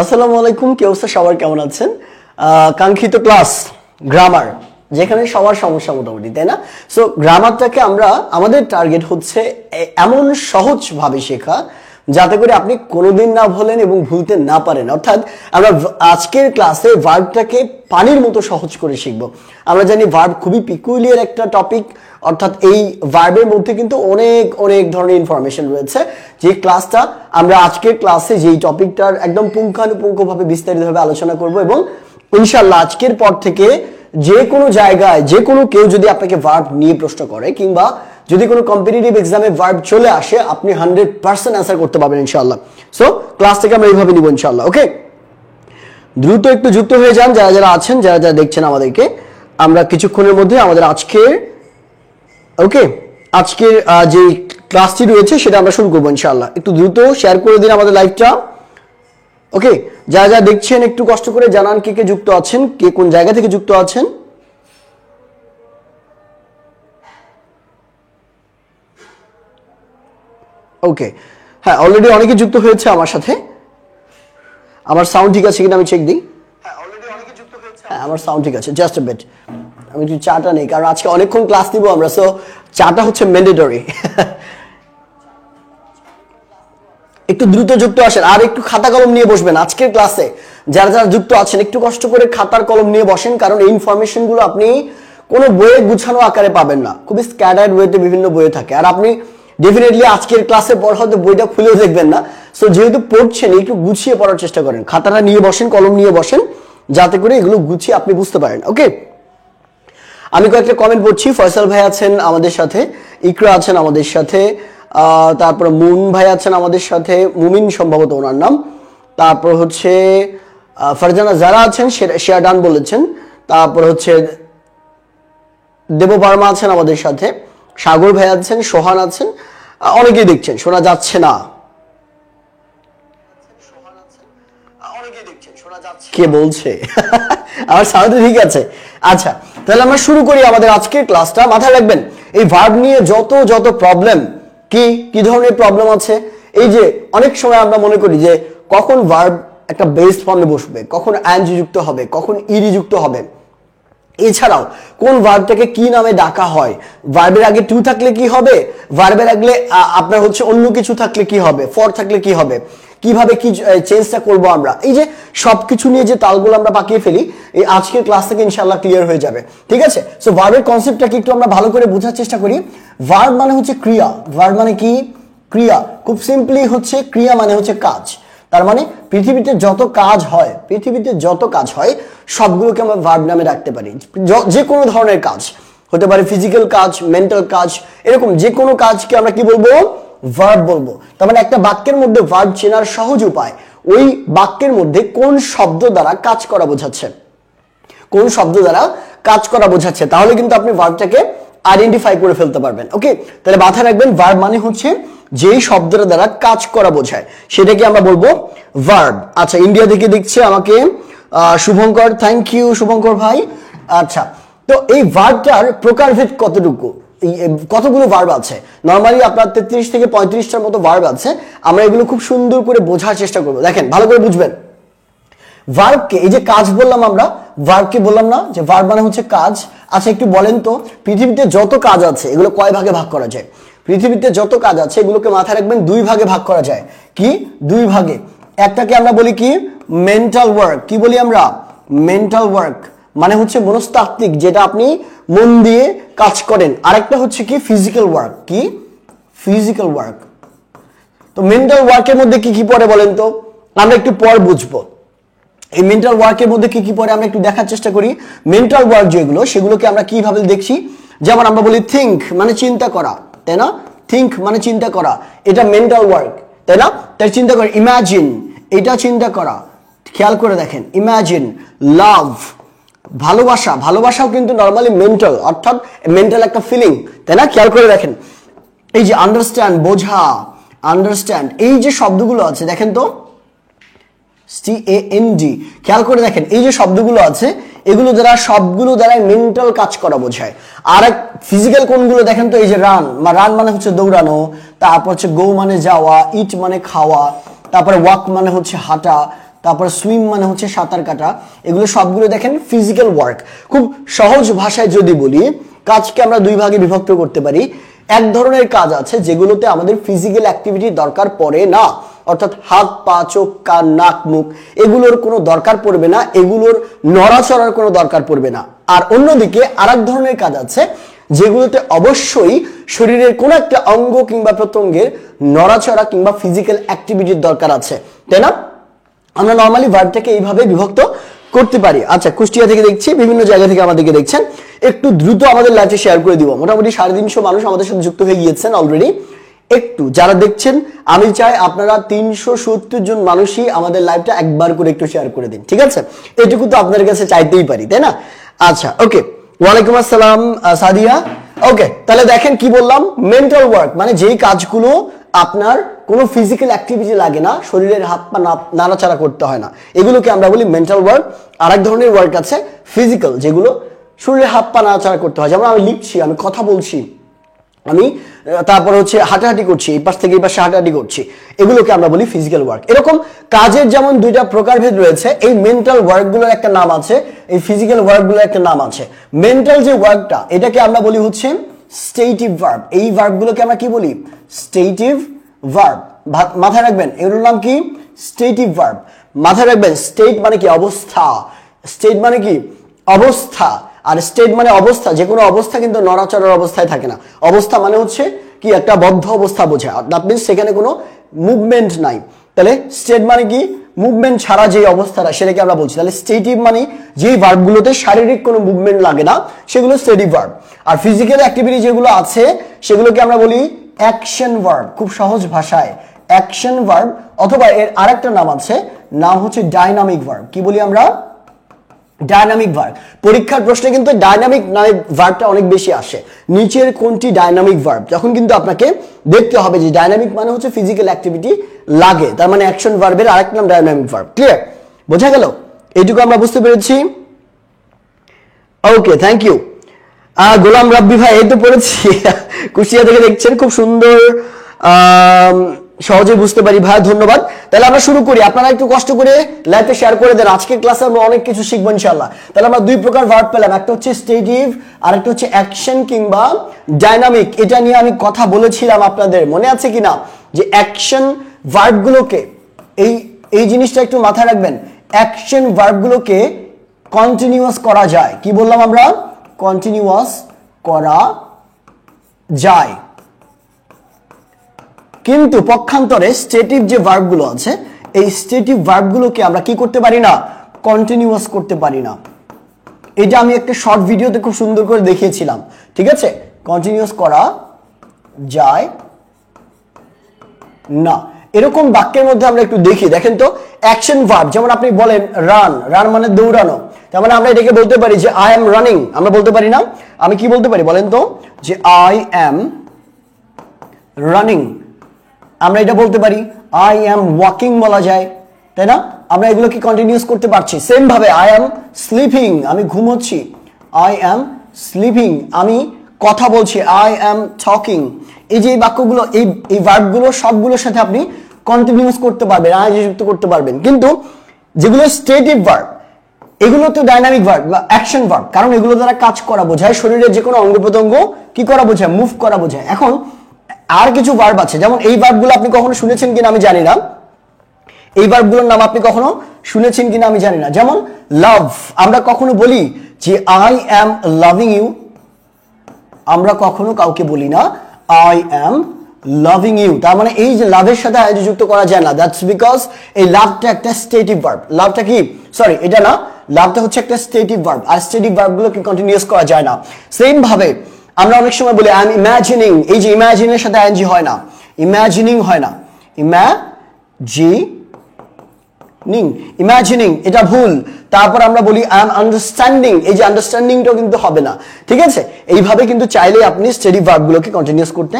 আসসালামু আলাইকুম, কি অবস্থা সবার, কেমন আছেন? কাঙ্ক্ষিত ক্লাস গ্রামার, যেখানে সবার সমস্যা মোটামুটি, তাই না? সো গ্রামারটাকে আমরা, আমাদের টার্গেট হচ্ছে এমন সহজভাবে শেখা যাতে করে আপনি কোনোদিন না ভুলেন এবং ভুলতে না পারেন। অর্থাৎ আমরা আজকের ক্লাসে ভার্বটাকে পানির মতো সহজ করে শিখব। আমরা জানি ভার্ব খুবই পিকুলিয়ার একটা টপিক, অর্থাৎ এই ভার্বের মধ্যে কিন্তু অনেক অনেক ধরনের ইনফরমেশন রয়েছে। যে ক্লাসটা আমরা আজকের ক্লাসে যেই টপিকটার একদম পুঙ্খানুপুঙ্খভাবে বিস্তারিতভাবে আলোচনা করব, এবং ইনশাআল্লাহ আজকের পর থেকে যে কোনো জায়গায় যে কোনো কেউ যদি আপনাকে ভার্ব নিয়ে প্রশ্ন করে, কিংবা যদি কোনো কম্পিটিটিভ এক্সামে ভার্ব চলে আসে, আপনি 100% অ্যান্সার করতে পারবেন ইনশাআল্লাহ। সো ক্লাসটাকে আমরা এইভাবে নিব ইনশাআল্লাহ। ওকে, দ্রুত একটু যুক্ত হয়ে যান যারা যারা আছেন, যারা যারা দেখছেন আমাদেরকে। আমরা কিছুক্ষণের মধ্যে আমাদের আজকের যে ক্লাসটি রয়েছে সেটা আমরা শুরু করবো ইনশাআল্লাহ। একটু দ্রুত শেয়ার করে দিন আমাদের লাইভটা। ওকে, যারা যারা দেখছেন একটু কষ্ট করে জানান কে কে যুক্ত আছেন, কে কোন জায়গা থেকে যুক্ত আছেন। ওকে, হ্যাঁ, অলরেডি অনেকে যুক্ত হয়েছে আমার সাথে। আমার সাউন্ড ঠিক আছে কিনা আমি চেক দিই। হ্যাঁ, আমার সাউন্ড ঠিক আছে, জাস্ট এ বিট। আমি একটু চাটা নেই, কারণ আজকে অনেকক্ষণ ক্লাস দিব আমরা, সো চাটা হচ্ছে ম্যান্ডেটরি। একটু দ্রুত যুক্ত আসেন, আর একটু খাতা কলম নিয়ে বসবেন আজকের ক্লাসে। যারা যারা যুক্ত আছেন একটু কষ্ট করে খাতার কলম নিয়ে বসেন, কারণ এই ইনফরমেশনগুলো আপনি কোনো বইয়ে গুছানো আকারে পাবেন না, খুবই স্ক্যাটার্ড ওয়েতে বিভিন্ন বইয়ে থাকে। আর আপনি ডেফিনেটলি আজকের ক্লাসে পর হয়তো বইটা খুলেও দেখবেন না। সো যেহেতু পড়ছেন, একটু গুছিয়ে পড়ার চেষ্টা করেন, খাতাটা নিয়ে বসেন, কলম নিয়ে বসেন, যাতে করে এগুলো গুছিয়ে আপনি বুঝতে পারেন। ওকে, আমি কয়েকটা কমেন্ট পড়ছি। ফয়সাল ভাই আছেন আমাদের সাথে, ইকরা আছেন আমাদের সাথে, তারপর মুন ভাই আছেন আমাদের সাথে, মুমিন সম্ভবত ওনার নাম। তারপর হচ্ছে ফারজানা যারা আছেন শেয়ার ডান বলেছেন। তারপর হচ্ছে দেব বর্মা আছেন আমাদের সাথে, সাগর ভাই আছেন, সোহান আছেন, অনেকেই দেখছেন। শোনা যাচ্ছে না, কে বলছে? আমার সাউন্ড ঠিক আছে। আচ্ছা, তাহলে আমরা শুরু করি আমাদের আজকের ক্লাসটা। মাথায় রাখবেন, এই ভার্ব নিয়ে যত যত প্রবলেম, কি ধরনের প্রবলেম আছে। এই যে অনেক সময় আমরা মনে করি যে কখন ভার্ব একটা বেস ফর্মে বসবে, কখন আইএনজি যুক্ত হবে, কখন ইডি যুক্ত হবে। এছাড়াও কোন ভার্বটাকে কি নামে ডাকা হয়, ভার্বের আগে টু থাকলে কি হবে, ভার্বের আগে আপনার হচ্ছে অন্য কিছু থাকলে কি হবে, ফর থাকলে কি হবে, কিভাবে কি চেঞ্জটা করব আমরা। এই যে সবকিছু নিয়ে যে তালগুলো আমরা পাকিয়ে ফেলি, এই আজকের ক্লাস থেকে ইনশাআল্লাহ ক্লিয়ার হয়ে যাবে। ঠিক আছে, সো ভার্বের কনসেপ্টটাকে একটু আমরা ভালো করে বোঝার চেষ্টা করি। ভার্ব মানে হচ্ছে ক্রিয়া। ভার্ব মানে কি? ক্রিয়া। খুব সিম্পলি হচ্ছে ক্রিয়া মানে হচ্ছে কাজ। তার মানে পৃথিবীতে যত কাজ হয় সবগুলোকে আমরা ভার্ব নামে রাখতে পারি। যে কোনো ধরনের কাজ হতে পারে, ফিজিক্যাল কাজ, মেন্টাল কাজ, এরকম যে কোনো কাজকে আমরা কি বলবো? ভার্ব বলবো। তার মানে একটা বাক্যের মধ্যে ভার্ব চেনার সহজ উপায়, ওই বাক্যের মধ্যে কোন শব্দ দ্বারা কাজ করা বোঝাচ্ছে, তাহলে কিন্তু আপনি ভার্বটাকে আইডেন্টিফাই করে ফেলতে পারবেন। ওকে, তাহলে মাথায় রাখবেন, ভার্ব মানে হচ্ছে যেই শব্দটা দ্বারা কাজ করা বোঝায় সেটাকে আমরা বলবো ভার্ব। আচ্ছা, ইন্ডিয়া থেকে দেখছে আমাকে শুভঙ্কর, থ্যাংক ইউ শুভঙ্কর ভাই। আচ্ছা, তো এই ভার্বটার প্রকারভেদ কতটুকু, কতগুলো ভার্ব আছে? নরমালি আপনার 33 থেকে 35টার মতো ভার্ব আছে। আমরা এগুলো খুব সুন্দর করে বোঝার চেষ্টা করবো। দেখেন, ভালো করে বুঝবেন ভার্বকে। এই যে কাজ বললাম আমরা, ভার্বকে বললাম না যে ভার্ব মানে হচ্ছে কাজ। আচ্ছা, একটু বলেন তো, পৃথিবীতে যত কাজ আছে এগুলো কয় ভাগে ভাগ করা যায়? পৃথিবীতে যত কাজ আছে এগুলোকে মাথায় রাখবেন, দুই ভাগে ভাগ করা যায়। কি? দুই ভাগে। একটাকে আমরা বলি কি? Mental work. কি বলি আমরা? মেন্টাল ওয়ার্ক মানে হচ্ছে মনস্তাত্ত্বিক, যেটা আপনি মন দিয়ে কাজ করেন। আরেকটা হচ্ছে কি? Physical work. কি? Physical work. তো মেন্টাল ওয়ার্কের মধ্যে কি কি পড়ে বলেন তো? আমরা একটু পর বুঝবো। এই মেন্টাল ওয়ার্কের মধ্যে কি কি পড়ে আমরা একটু দেখার চেষ্টা করি। মেন্টাল ওয়ার্ক যেগুলো, সেগুলোকে আমরা কিভাবে দেখছি। যেমন আমরা বলি থিঙ্ক মানে চিন্তা করা, তাই না? থিঙ্ক মানে চিন্তা করা, এটা মেন্টাল ওয়ার্ক, তাই না? তাই চিন্তা করে। ইমাজিন, এটা চিন্তা করা। খেয়াল করে দেখেন, ইমাজিন। লাভ, ভালোবাসাও কিন্তু নর্মালি মেন্টাল, অর্থাৎ মেন্টাল একটা ফিলিং, তাই না? খেয়াল করে দেখেন। এই যে আন্ডারস্ট্যান্ড, বোঝা, আন্ডারস্ট্যান্ড, এই যে শব্দগুলো আছে দেখেন তো, CAND, খেয়াল করে দেখেন এই যে শব্দগুলো আছে, এগুলো দ্বারা সবগুলো দ্বারা মেন্টাল কাজ করা বোঝায়। আর এক ফিজিক্যাল কোনগুলো দেখেন তো, এই যে রান মানে হচ্ছে দৌড়ানো, তারপর হচ্ছে গো মানে যাওয়া, ইট মানে খাওয়া, তারপরে ওয়াক মানে হচ্ছে হাঁটা, তারপর সুইম মানে হচ্ছে সাঁতার কাটা, এগুলো সবগুলো দেখেন ফিজিক্যাল ওয়ার্ক। খুব সহজ ভাষায় যদি বলি, কাজকে আমরা দুই ভাগে বিভক্ত করতে পারি। এক ধরনের কাজ আছে যেগুলোতে আমাদের ফিজিক্যাল অ্যাক্টিভিটির দরকার পড়ে না, অর্থাৎ হাত পা চোখ কান নাক মুখ এগুলোর কোনো দরকার পড়বে না, এগুলোর নড়াচড়ার কোনো দরকার পড়বে না। আর অন্যদিকে আরেক ধরনের কাজ আছে যেগুলোতে অবশ্যই শরীরের কোনো একটা অঙ্গ কিংবা প্রত্যঙ্গের নড়াচড়া কিংবা ফিজিক্যাল অ্যাক্টিভিটির দরকার আছে, তাই না? আমরা নর্মালি ভার্বটাকে এইভাবে বিভক্ত করতে পারি। আচ্ছা, কুষ্টিয়া থেকে দেখছি, বিভিন্ন জায়গা থেকে আমাদেরকে দেখছেন, একটু দ্রুত আমাদের লাইভে শেয়ার করে দিব। মোটামুটি 350 মানুষ আমাদের সাথে যুক্ত হয়ে গিয়েছেন অলরেডি। একটু যারা দেখছেন, আমি চাই আপনারা 370 জন মানুষই আমাদের লাইভটা একবার করে একটু শেয়ার করে দিন, ঠিক আছে? এটুকু তো আপনাদের কাছে চাইতেই পারি, তাই না? আচ্ছা, ওকে, ওয়ালাইকুম আসসালাম সাদিয়া। ওকে, তাহলে দেখেন কি বললাম, মেন্টাল ওয়ার্ক মানে যেই কাজগুলো আপনার কোনো ফিজিক্যাল অ্যাক্টিভিটি লাগে না, শরীরের হাত পা নাড়াচাড়া করতে হয় না, এগুলোকে আমরা বলি মেন্টাল ওয়ার্ক। আরেক ধরনের ওয়ার্ক আছে ফিজিক্যাল, যেগুলো শরীরের হাত পা নাড়াচাড়া করতে হয়, যেমন আমি লিখছি, আমি কথা বলছি, আমি তারপর হচ্ছে হাঁটাহাঁটি করছি, এই পাশ থেকে এই পাশে হাঁটাহাঁটি করছি, এগুলোকে আমরা বলি ফিজিক্যাল ওয়ার্ক। এরকম কাজের যেমন দুইটা প্রকারভেদ রয়েছে, এই মেন্টাল ওয়ার্কগুলোর একটা নাম আছে, এই ফিজিক্যাল ওয়ার্কগুলোর একটা নাম আছে। মেন্টাল যে ওয়ার্কটা, এটাকে আমরা বলি হচ্ছে স্টেটিভ ভার্ব। এই ভার্বগুলোকে আমরা কি বলি? Stative verb. মাথায় রাখবেন, এগুলোর নাম কি? Stative verb. মাথায় রাখবেন, স্টেট মানে কি? অবস্থা। স্টেট মানে কি? অবস্থা। আর স্টেট মানে অবস্থা, যে কোনো অবস্থা কিন্তু নড়াচড়ার অবস্থায় থাকে না। অবস্থা মানে হচ্ছে কি? একটা বদ্ধ অবস্থা বোঝায়, দ্যাট মিন্স সেখানে কোনো মুভমেন্ট নাই। তাহলে স্টেট মানে কি? মুভমেন্ট ছাড়া যে অবস্থাটা, সেটাকে আমরা বলছি। তাহলে স্টেটিভ মানে যেই ভার্বগুলোতে শারীরিক কোনো মুভমেন্ট লাগে না, সেগুলো স্টেটিভ ভার্ব। আর ফিজিক্যাল অ্যাক্টিভিটি যেগুলো আছে, সেগুলোকে আমরা বলি অ্যাকশন ভার্ব। খুব সহজ ভাষায় অ্যাকশন ভার্ব, অথবা এর আরেকটা নাম আছে, নাম হচ্ছে ডাইনামিক ভার্ব। কি বলি আমরা? Dynamic verb. পরীক্ষার প্রশ্নে কিন্তু ডাইনামিক ভার্বটা অনেক বেশি আসে। নিচের কোনটি ডাইনামিক ভার্ব, তখন কিন্তু আপনাকে দেখতে হবে যে ডাইনামিক মানে হচ্ছে ফিজিক্যাল অ্যাক্টিভিটি লাগে, তার মানে অ্যাকশন ভার্বের আরেকটা নাম ডাইনামিক ভার্ব। ক্লিয়ার? বোঝা গেল? এইটুকু আমরা বুঝতে পেরেছি। ওকে, থ্যাংক ইউ। গোলাম রাব্বি ভাই, এই তো পড়েছি, কুষ্টিয়া থেকে দেখছেন, খুব সুন্দর, সহজে বুঝতে পারি ভাই, ধন্যবাদ। তাহলে আমরা শুরু করি, আপনারা একটু কষ্ট করে লাইভে শেয়ার করে দেন। আজকের ক্লাসে আমরা অনেক কিছু শিখবো ইনশাআল্লাহ। তাহলে আমরা দুই প্রকার ভার্ব পেলাম, একটা হচ্ছে স্টেটিভ আর একটা হচ্ছে অ্যাকশন কিংবা ডাইনামিক। এটা নিয়ে আমি কথা বলেছিলাম আপনাদের, মনে আছে কিনা? যে অ্যাকশন ভার্বগুলোকে, এই জিনিসটা একটু মাথায় রাখবেন, অ্যাকশন ভার্বগুলোকে কন্টিনিউয়াস করা যায়। কি বললাম আমরা? কন্টিনিউয়াস করা যায়, কিন্তু পক্ষান্তরে স্টেটিভ যে ভার্বগুলো আছে, এই স্টেটিভ ভার্বগুলোকে আমরা কি করতে পারি না? কন্টিনিউয়াস করতে পারি না। এটা আমি একটা শর্ট ভিডিওতে খুব সুন্দর করে দেখিয়েছিলাম, ঠিক আছে? কন্টিনিউয়াস করা যায় না। এরকম বাক্যের মধ্যে আমরা একটু দেখি, দেখেন তো। অ্যাকশন ভার্ব, যেমন আপনি বলেন রান, রান মানে দৌড়ানো, তার মানে আমরা এটাকে বলতে পারি যে আই এম রানিং। আমরা বলতে পারি না? আমি কি বলতে পারি বলেন তো? যে আই এম রানিং। আমরা এটা বলতে পারি, আই এম ওয়াকিং বলা যায়, তাই না? আমরা এগুলো কি কন্টিনিউয়াস করতে পারছি? সেম ভাবে আই এম স্লিপিং, আমি ঘুমোচ্ছি, আই এম স্লিপিং। আমি কথা বলছি, আই এম টকিং। এই যে বাক্যগুলো, এই ভার্বগুলো সবগুলোর সাথে আপনি কন্টিনিউয়াস করতে পারবেন, আইএনজি যুক্ত করতে পারবেন। কিন্তু যেগুলো স্টেটিভ ভার্ব, এগুলো তো ডাইনামিক ভার্ব বা অ্যাকশন ভার্ব, কারণ এগুলো দ্বারা কাজ করা বোঝায়, শরীরের যে কোনো অঙ্গ প্রত্যঙ্গ কি করা বোঝায়? মুভ করা বোঝায়। এখন আর কিছু ভার্ব আছে, যেমন এই ভার্বগুলো আপনি কখনো শুনেছেন কিনা আমি জানি না, এই ভার্বগুলোর নাম আপনি কখনো শুনেছেন কিনা আমি জানি না। যেমন লাভ, আমরা কখনো বলি যে আই এম লাভিং ইউ? আমরা কখনো কাউকে বলি না আই এম লাভিং ইউ। তার মানে এই যে লাভের সাথে আইএনজি যুক্ত করা যায় না, দ্যাটস বিকজ এই লাভটা একটা স্টেটিভ ভার্ব। লাভটা কি? সরি, এটা না, লাভটা হচ্ছে একটা স্টেটিভ ভার্ব, আর স্টেটিভ ভার্বগুলোকে কন্টিনিউয়াস করা যায় না। সেম ভাবে আমরা অনেক সময় বলি আই এম ইমাজিনিং, এই যে ইমাজিনের সাথে আইএনজি হয় না, ইমাজিনিং হয় না, ইমাজিনিং, এটা ভুল। তারপর আমরা বলি আই এম আন্ডারস্ট্যান্ডিং, এই যে আন্ডারস্ট্যান্ডিংটাও কিন্তু হবে না, ঠিক আছে? এইভাবে কিন্তু চাইলে আপনি স্টেটিভ ভার্বগুলোকে কন্টিনিউয়াস করতে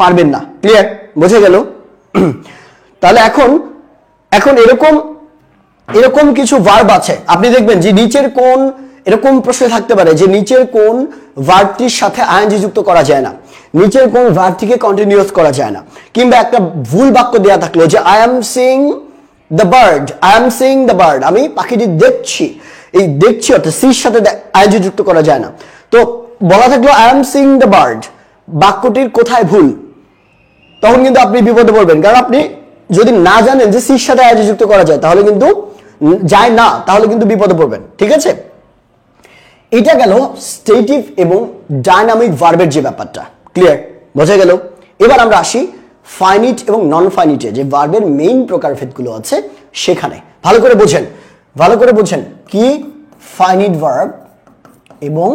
পারবেন না। ক্লিয়ার? বোঝা গেল? তাহলে এখন এরকম কিছু ভার্ব আছে, আপনি দেখবেন যে নিচের কোন, এরকম প্রশ্ন থাকতে পারে যে নিচের কোন ভার্বটির সাথে আইএনজি যুক্ত করা যায় না, নিচের কোন ভার্বটিকে কন্টিনিউয়াস করা যায় না, কিংবা একটা ভুল বাক্য দেয়া থাকলো যে I am seeing the bird, I am seeing the bird, আমি পাখিটি দেখছি। এই দেখছি অর্থাৎ সির সাথে আইএনজি যুক্ত করা যায় না। তো বলা থাকলো I am seeing the bird, বাক্যটির কোথায় ভুল? তখন কিন্তু আপনি বিপদে পড়বেন, কারণ আপনি যদি না জানেন যে সির সাথে আইএনজি যুক্ত করা যায় তাহলে কিন্তু যায় না, তাহলে কিন্তু বিপদে পড়বেন। ঠিক আছে, এটা গেল স্টেটিভ এবং ডাইনামিক ভার্বের যে ব্যাপারটা, ক্লিয়ার, বোঝা গেল। এবার আমরা আসি ফাইনিট এবং নন ফাইনিটে, যে ভার্বের মেইন প্রকারভেদগুলো আছে সেখানে। ভালো করে বোঝেন, ভালো করে বোঝেন কি ফাইনিট ভার্ব এবং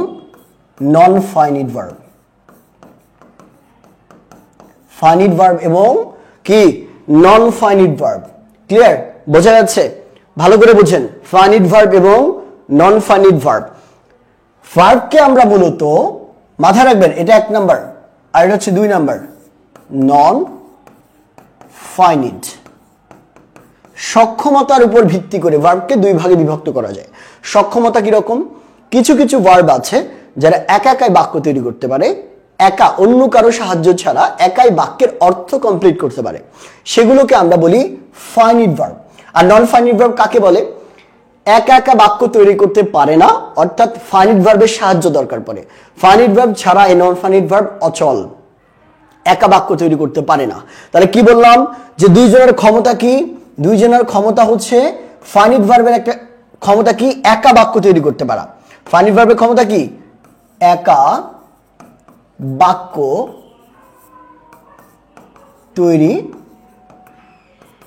non finite verb. Finite verb এবং কি নন ফাইনিট ভার্ব, ক্লিয়ার, বোঝা যাচ্ছে? ভালো করে বোঝেন ফাইনিট ভার্ব এবং নন ফাইনিট ভার্ব। ভার্বকে আমরা মূলত মাথায় রাখবেন, এটা 1 নাম্বার আর এটা হচ্ছে 2 নাম্বার, নন ফাইনিট। সক্ষমতার উপর ভিত্তি করে ভার্বকে 2 ভাগে বিভক্ত করা যায়। সক্ষমতা কিরকম? কিছু কিছু ভার্ব আছে যারা একা একাই বাক্য তৈরি করতে পারে, একা, অন্য কারো সাহায্য ছাড়া একাই বাক্যের অর্থ কমপ্লিট করতে পারে, সেগুলোকে আমরা বলি ফাইনিট ভার্ব। আর নন ফাইনিট ভার্ব কাকে বলে? একা একা বাক্য তৈরি করতে পারে না, অর্থাৎ ফাইনিট ভার্বের সাহায্য দরকার পড়ে। ফাইনিট ভার্ব ছাড়া এই নন ফাইনিট ভার্ব অচল, একা বাক্য তৈরি করতে পারে না। তাহলে কি বললাম যে দুইজনের ক্ষমতা কি? দুইজনের ক্ষমতা হচ্ছে, ফাইনিট ভার্বের একটা ক্ষমতা কি? একা বাক্য তৈরি করতে পারা। ফাইনিট ভার্বের ক্ষমতা কি? একা বাক্য তৈরি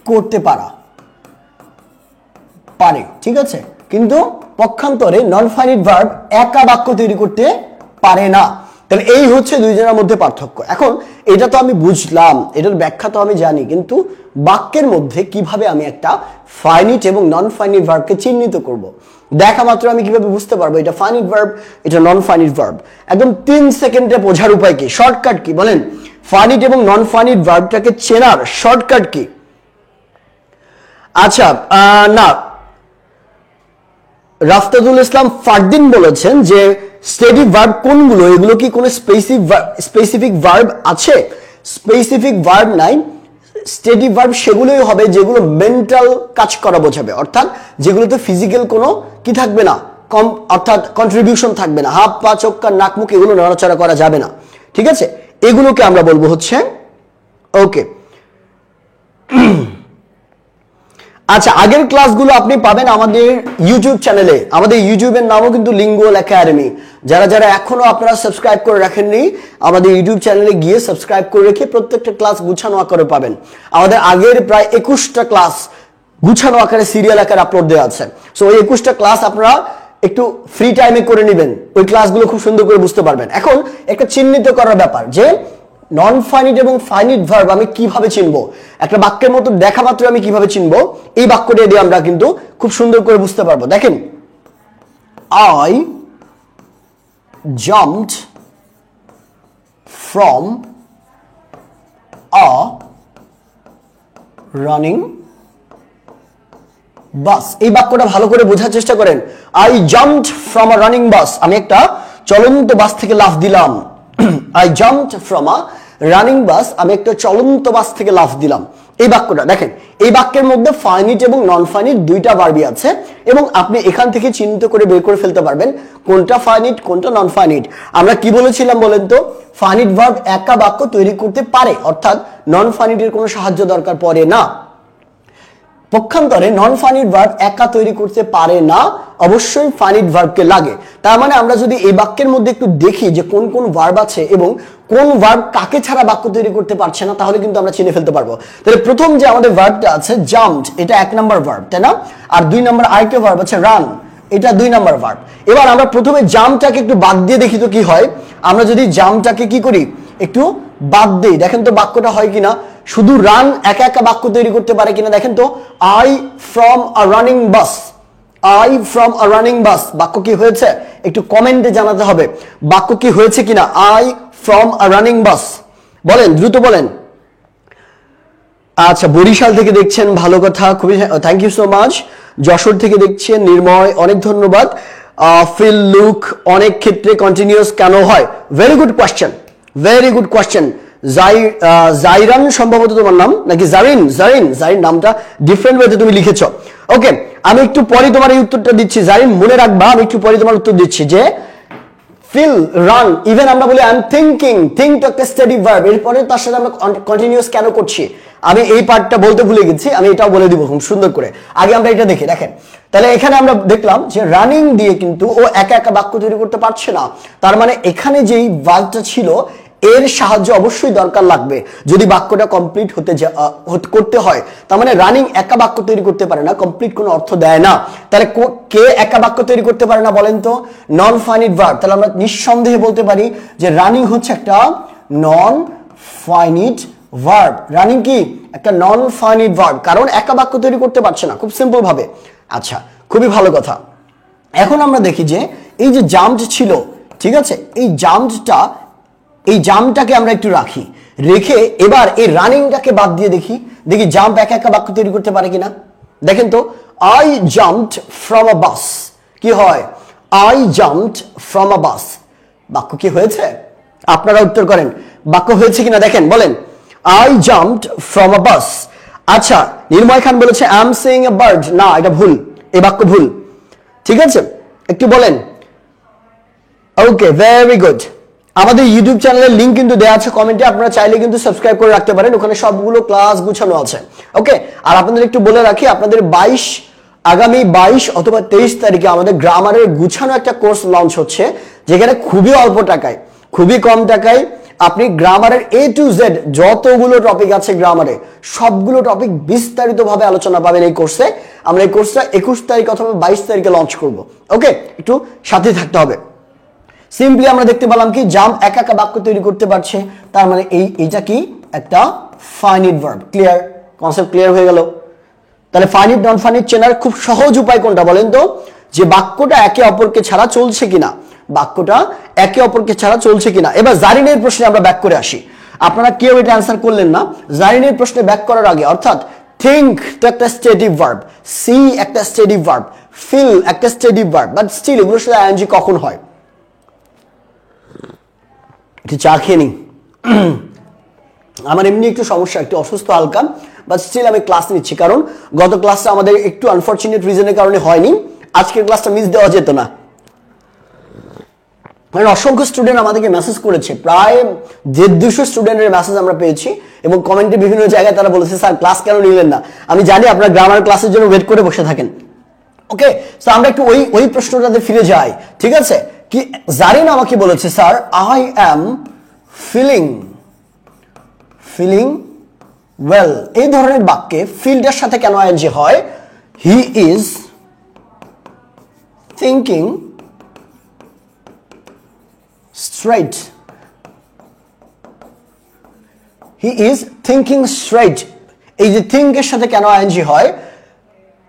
করতে পারে, ঠিক আছে। কিন্তু পক্ষান্তরে নন ফাইনিট ভার্ব একা বাক্য তৈরি করতে পারে না। তাহলে এই হচ্ছে দুইজনের মধ্যে পার্থক্য। এখন এটা তো আমি বুঝলাম, এটার ব্যাখ্যা তো আমি জানি, কিন্তু বাক্যের মধ্যে কিভাবে আমি একটা ফাইনিট এবং নন ফাইনিট ভার্বকে চিহ্নিত করব, দেখা মাত্র আমি কিভাবে বুঝতে পারবো এটা ফাইনিট ভার্ব, এটা নন ফাইনিট ভার্ব? একদম 3 সেকেন্ডে বোঝার উপায় কি, শর্টকাট কি বলেন? ফাইনিট এবং নন ফাইনিট ভার্বটাকে চেনার শর্টকাট কি? আচ্ছা, না, রাফতাদুল ইসলাম ফারদিন বলেছেন যে স্টেটিভ ভার্ব কোনগুলো, এগুলো কি কোনো স্পেসিফিক ভার্ব আছে? স্পেসিফিক ভার্ব নাই। স্টেটিভ ভার্ব সেগুলোই হবে যেগুলো মেন্টাল কাজ করা বোঝাবে, অর্থাৎ যেগুলোতে ফিজিক্যাল কোনো কি থাকবে না, অর্থাৎ কন্ট্রিবিউশন থাকবে না, হাত পা চোখ কান নাক মুখ এগুলো নড়াচড়া করা যাবে না। ঠিক আছে, এগুলোকে আমরা বলবো হচ্ছে ওকে। আচ্ছা, আগের ক্লাসগুলো আপনি পাবেন আমাদের ইউটিউব চ্যানেলে। আমাদের ইউটিউবের নামও কিন্তু লিঙ্গুয়াল একাডেমি। যারা যারা এখনো আপনারা সাবস্ক্রাইব করে রাখেননি, আমাদের ইউটিউব চ্যানেলে গিয়ে সাবস্ক্রাইব করে রেখে প্রত্যেকটা ক্লাস গুছানো আকারে পাবেন। আমাদের আগের প্রায় 21টা ক্লাস গুছানো আকারে সিরিয়াল আকারে আপলোড দেওয়া আছে। সো ওই 21টা ক্লাস আপনারা একটু ফ্রি টাইমে করে নেবেন, ওই ক্লাসগুলো খুব সুন্দর করে বুঝতে পারবেন। এখন একটা চিহ্নিত করার ব্যাপার, যে নন ফাইনিট এবং ফাইনিট ভার্ব আমি কিভাবে চিনবো, একটা বাক্যের মতো দেখা মাত্র আমি কিভাবে চিনবো, এই বাক্যটা দিয়ে আমরা কিন্তু খুব সুন্দর করে বুঝতে পারবো। দেখেন, I jumped from a running bus। এই বাক্যটা ভালো করে বোঝার চেষ্টা করেন। I jumped from a running bus, আমি একটা চলন্ত বাস থেকে লাফ দিলাম। I jumped from a running bus, আমি একটা চলন্ত বাস থেকে লাফ দিলাম। এই বাক্যটা দেখেন, এই বাক্যের মধ্যে ফাইনিট এবং নন ফাইনিট 2টা ভার্বই আছে, এবং আপনি এখান থেকে চিহ্নিত করে বের করে ফেলতে পারবেন কোনটা ফাইনিট কোনটা নন ফাইনিট। আমরা কি বলেছিলাম বলেন তো? ফাইনিট ভার্ব একা বাক্য তৈরি করতে পারে, অর্থাৎ নন ফাইনিটের কোনো সাহায্য দরকার পড়ে না। পক্ষান্তরে নন ফাইনিট ভার্ব একা তৈরি করতে পারে না, অবশ্যই ফাইনিট ভার্বকে লাগে। তার মানে আমরা যদি এই বাক্যের মধ্যে একটু দেখি যে কোন কোন ভার্ব আছে এবং কোন ভার্ব কাকে ছাড়া বাক্য তৈরি করতে পারছে না, তাহলে কিন্তু আমরা চিনে ফেলতে পারবো। তাহলে প্রথম যে আমাদের ভার্বটা আছে জাম্পড, এটা 1 নাম্বার ভার্ব, তাই না? আর 2 নাম্বার আরেকটা ভার্ব আছে রান, এটা 2 নাম্বার ভার্ব। এবার আমরা প্রথমে জাম্পটাকে একটু বাদ দিয়ে দেখি তো কি হয়। আমরা যদি জাম্পটাকে কি করি, একটু বাদ দেই, দেখেন তো বাক্যটা হয় কিনা। শুধু রান একা একা বাক্য তৈরি করতে পারে কিনা দেখেন তো। I from a running bus, I from a running bus, বাক্য কি হয়েছে একটু কমেন্টে জানাতে হবে, বাক্য কি হয়েছে কিনা। I from a running bus, বলেন, দ্রুত বলেন। আচ্ছা, বরিশাল থেকে দেখছেন, ভালো কথা, খুবই thank you so much. Jessore থেকে দেখছেন, নির্ময়, অনেক ধন্যবাদ। ফিল লুক অনেক ক্ষেত্রে কন্টিনিউয়াস কেন হয়? Very good question, very good question. জাইরান সম্ভবত তোমার নাম, নাকি জারিন, জারিন নামটা ডিফারেন্ট ওয়েতে তুমি লিখেছো। ওকে, আমি একটু পরে তোমার এই উত্তরটা দিচ্ছি জারিন, মনে রাখবা আমি একটু পরে তোমার উত্তর দিচ্ছি যে ফিল, রান, ইভেন আমরা বলি আই এম থিংকিং, থিঙ্ক তো একটা স্টেডি ভার্ব, এরপরে তার সাথে আমরা কন্টিনিউয়াস কেন করছি, আমি এই পার্টটা বলতে ভুলে গেছি, আমি এটাও বলে দিব খুব সুন্দর করে। আগে আমরা এটা দেখি, দেখেন তাহলে এখানে আমরা দেখলাম যে রানিং দিয়ে কিন্তু ও একা একা বাক্য তৈরি করতে পারছে না, তার মানে এখানে যেই ভার্বটা ছিল এর সাহায্য অবশ্যই দরকার লাগবে যদি বাক্যটা কমপ্লিট করতে হয়। তার মানে রানিং একা বাক্য তৈরি করতে পারে না, কমপ্লিট কোনো অর্থ দেয় না। তাহলে কে একা বাক্য তৈরি করতে পারে না বলেন তো? Non finite verb. তাহলে আমরা নিঃসন্দেহে বলতে পারি যে রানিং হচ্ছে একটা নন ফাইনিট ভার্ব। রানিং কি? একটা নন ফাইনিট ভার্ব, কারণ একা বাক্য তৈরি করতে পারছে না, খুব সিম্পল ভাবে। আচ্ছা, খুবই ভালো কথা। এখন আমরা দেখি যে এই যে জাম্পড ছিল, ঠিক আছে, এই জাম্পটাকে আমরা একটু রাখি, রেখে এবার এই রানিংটাকে বাদ দিয়ে দেখি জাম্প একা একা বাক্য তৈরি করতে পারে কিনা। দেখেন তো, আই জাম্পড ফ্রম আ বাস, কি হয়? আই জাম্পড ফ্রম আ বাস, বাক্য কি হয়েছে? আপনারা উত্তর করেন, বাক্য হয়েছে কিনা দেখেন, বলেন। আই জাম্পড ফ্রম আ বাস। আচ্ছা, নির্ময় খান বলেছে I am seeing a bird, না এটা ভুল, এই বাক্য ভুল, ঠিক আছে, একটু বলেন। ওকে, ভেরি গুড। আমাদের ইউটিউব চ্যানেলের লিংক কিন্তু দেওয়া আছে কমেন্টে, আপনারা চাইলে কিন্তু সাবস্ক্রাইব করে রাখতে পারেন, ওখানে সবগুলো ক্লাস গুছানো আছে। ওকে, আর আপনাদের একটু বলে রাখি, আপনাদের আগামী 22 অথবা 23 তারিখে আমাদের গ্রামারের গুছানো একটা কোর্স লঞ্চ হচ্ছে, যেখানে খুবই অল্প টাকায়, খুবই কম টাকায় আপনি গ্রামারের A to Z যতগুলো টপিক আছে গ্রামারে, সবগুলো টপিক বিস্তারিতভাবে আলোচনা পাবেন এই কোর্সে। আমরা এই কোর্সটা 21 তারিখ অথবা 22 তারিখে লঞ্চ করব। ওকে, একটু সাথে থাকতে হবে। সিম্পলি আমরা দেখতে পেলাম কি জাম্প একা একা বাক্য তৈরি করতে পারছে, তার মানে এইটা কি একটা finite verb. Clear, concept clear হয়ে গেল। তাহলে ফাইনিট নন ফাইনিট চেনার খুব সহজ উপায় কোনটা বলেন তো? যে বাক্যটা একে অপরকে ছাড়া চলছে কিনা, বাক্যটা একে অপরকে ছাড়া চলছে কিনা। এবার জারিনের প্রশ্নে আমরা ব্যাক করে আসি, আপনারা কেউ এটা অ্যান্সার করলেন না। জারিনের প্রশ্নে ব্যাক করার আগে, অর্থাৎ থিঙ্ক তো একটা স্টেটিভ ভার্ব, সি একটা স্টেটিভ ভার্ব, ফিল একটা স্টেটিভ ভার্ব, বাট স্টিল এগুলোর সাথে আইএনজি কখন হয়? একটু চা খেয়ে নিই, আমার এমনি একটু সমস্যা, একটু অসুস্থ হালকা, বাট স্টিল আমি ক্লাস নিচ্ছি, কারণ গত ক্লাসটা আমাদের একটু আনফরচুনেট রিজনের কারণে হয়নি, আজকের ক্লাসটা মিস দেওয়া যেত না। মানে অসংখ্য স্টুডেন্ট আমাদেরকে মেসেজ করেছে, প্রায় 150 স্টুডেন্টের মেসেজ আমরা পেয়েছি, এবং কমেন্টে বিভিন্ন জায়গায় তারা বলেছে স্যার ক্লাস কেন নিলেন না। আমি জানি আপনারা গ্রামার ক্লাসের জন্য ওয়েট করে বসে থাকেন। ওকে, তো আমরা একটু ওই প্রশ্নটাতে ফিরে যাই, ঠিক আছে? কি জারিন আমাকে বলেছে sir I am feeling well, এই ধরনের বাক্যে ফিলটার সাথে কেন আইএনজি হয়? He is thinking straight, he is thinking straight, এই যে থিঙ্কের সাথে কেন আইএনজি হয়?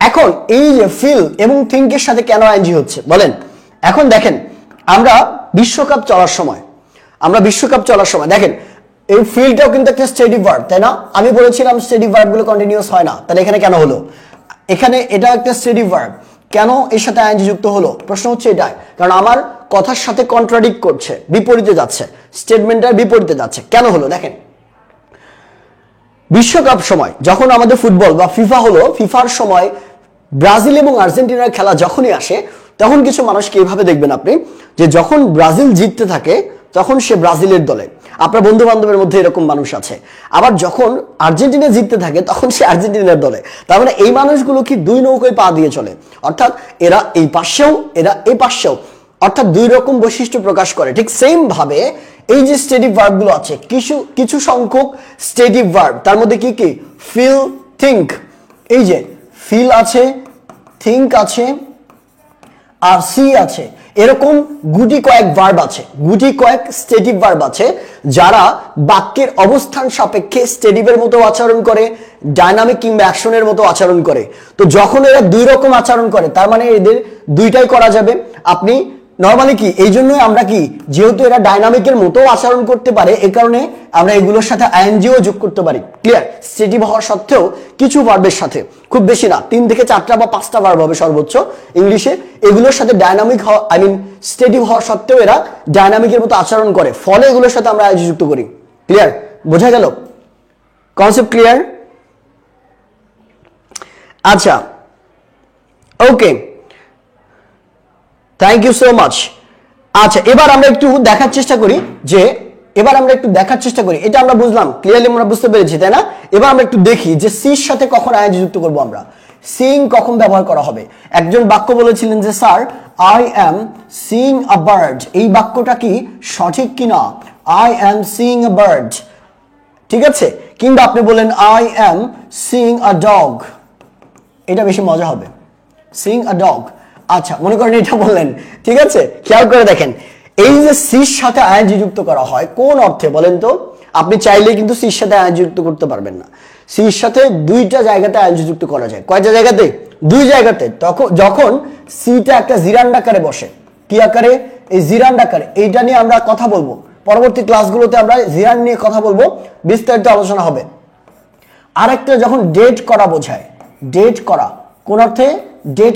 এখন এই যে ফিল এবং থিঙ্কের সাথে কেন আইএনজি হচ্ছে বলেন। এখন দেখেন, আমরা বিশ্বকাপ চলার সময় দেখেন এই ফিলটাও কিন্তু একটা স্টেডি ভার্ব, তাই না? আমি বলেছিলাম স্টেডি ভার্বগুলো কন্টিনিউয়াস হয় না, তাহলে এখানে কেন হলো? এখানে এটা একটা স্টেডি ভার্ব, কেন এর সাথে আইএনজি যুক্ত হলো? প্রশ্ন হচ্ছে এটাই, কারণ আমার কথার সাথে কন্ট্রাডিক্ট করছে, বিপরীতে যাচ্ছে, স্টেটমেন্টের বিপরীতে যাচ্ছে। কেন হলো দেখেন, বিশ্বকাপ সময় যখন আমাদের ফুটবল বা ফিফা হলো, ফিফার সময় ব্রাজিল এবং আর্জেন্টিনার খেলা যখনই আসে, তখন কিছু মানুষকে এইভাবে দেখবেন আপনি, যে যখন ব্রাজিল জিততে থাকে তখন সে ব্রাজিলের দলে, আপনার বন্ধু বান্ধবের মধ্যে এরকম মানুষ আছে। আবার যখন আর্জেন্টিনা জিততে থাকে তখন সে আর্জেন্টিনার দলে। তার মানে এই মানুষগুলো কি দুই নৌকায় পা দিয়ে চলে, অর্থাৎ এরা এই পাশেও এরা এই পাশেও, অর্থাৎ দুই রকম বৈশিষ্ট্য প্রকাশ করে। ঠিক সেম ভাবে এই যে স্টেটিভ ভার্বগুলো আছে, কিছু সংখ্যক স্টেটিভ ভার্ব, তার মধ্যে কি কি? ফিল, থিঙ্ক, এই যে ফিল আছে, থিঙ্ক আছে, আর সি আছে, এরকম গুটি কয়েক ভার্ব আছে, গুটি কয়েক স্টেটিভ ভার্ব আছে, যারা বাক্যের অবস্থান সাপেক্ষে স্টেটিভের মতো আচরণ করে, ডাইনামিক কিংবা অ্যাকশনের মতো আচরণ করে। তো যখন এরা দুই রকম আচরণ করে, তার মানে এদের দুইটাই করা যাবে। আপনি নরমালি কি, এই জন্যই আমরা কি, যেহেতু এরা ডাইনামিকের মতো আচরণ করতে পারে, এই কারণে আমরা এগুলোর সাথে আইএনজিও যোগ করতে পারি। ক্লিয়ার? স্টেটিভ হওয়ার সত্ত্বেও কিছু ভার্বের সাথে, খুব বেশি না, 3 থেকে 4টা বা 5টা ভার্ব হবে সর্বোচ্চ ইংলিশে, এগুলোর সাথে ডাইনামিক স্টেটিভ হওয়ার সত্ত্বেও এরা ডাইনামিকের মতো আচরণ করে, ফলে এগুলোর সাথে আমরা আইএনজি যুক্ত করি। ক্লিয়ার? বোঝা গেল? Concept clear? আচ্ছা, ওকে, থ্যাংক ইউ সো মাচ। আচ্ছা, এবার আমরা একটু দেখার চেষ্টা করি এটা আমরা বুঝলাম, ক্লিয়ারলি আমরা বুঝতে পেরেছি, তাই না? এবার আমরা একটু দেখি যে সির সাথে কখন আইএনজি যুক্ত করব আমরা, সিইং কখন ব্যবহার করা হবে। একজন বাক্য বলেছিলেন যে sir I am seeing a bird, এই বাক্যটা কি সঠিক কিনা? I am seeing a bird, ঠিক আছে? কিংবা আপনি বলেন I am seeing a dog, এটা বেশি মজা হবে, সিইং আ ডগ। আচ্ছা, মনে করেন এটা বললেন, ঠিক আছে? খেয়াল করে দেখেন, এই যে সির সাথে আইএনজি যুক্ত করা হয় কোন অর্থে বলেন তো? আপনি চাইলে কিন্তু সির সাথে আইএনজি যুক্ত করতে পারবেন না। সির সাথে দুইটা জায়গাতে আইএনজি যুক্ত করা যায়। কয়টা জায়গাতে? দুই জায়গাতে। তখন যখন সিটা একটা জিরান্ড আকারে বসে, কি আকারে? এই জিরান্ড আকারে। এইটা নিয়ে আমরা কথা বলবো পরবর্তী ক্লাসগুলোতে, আমরা জিরান্ড নিয়ে কথা বলবো, বিস্তারিত আলোচনা হবে। আরেকটা যখন ডেট করা বোঝায়, ডেট করা কোন অর্থে? ডেট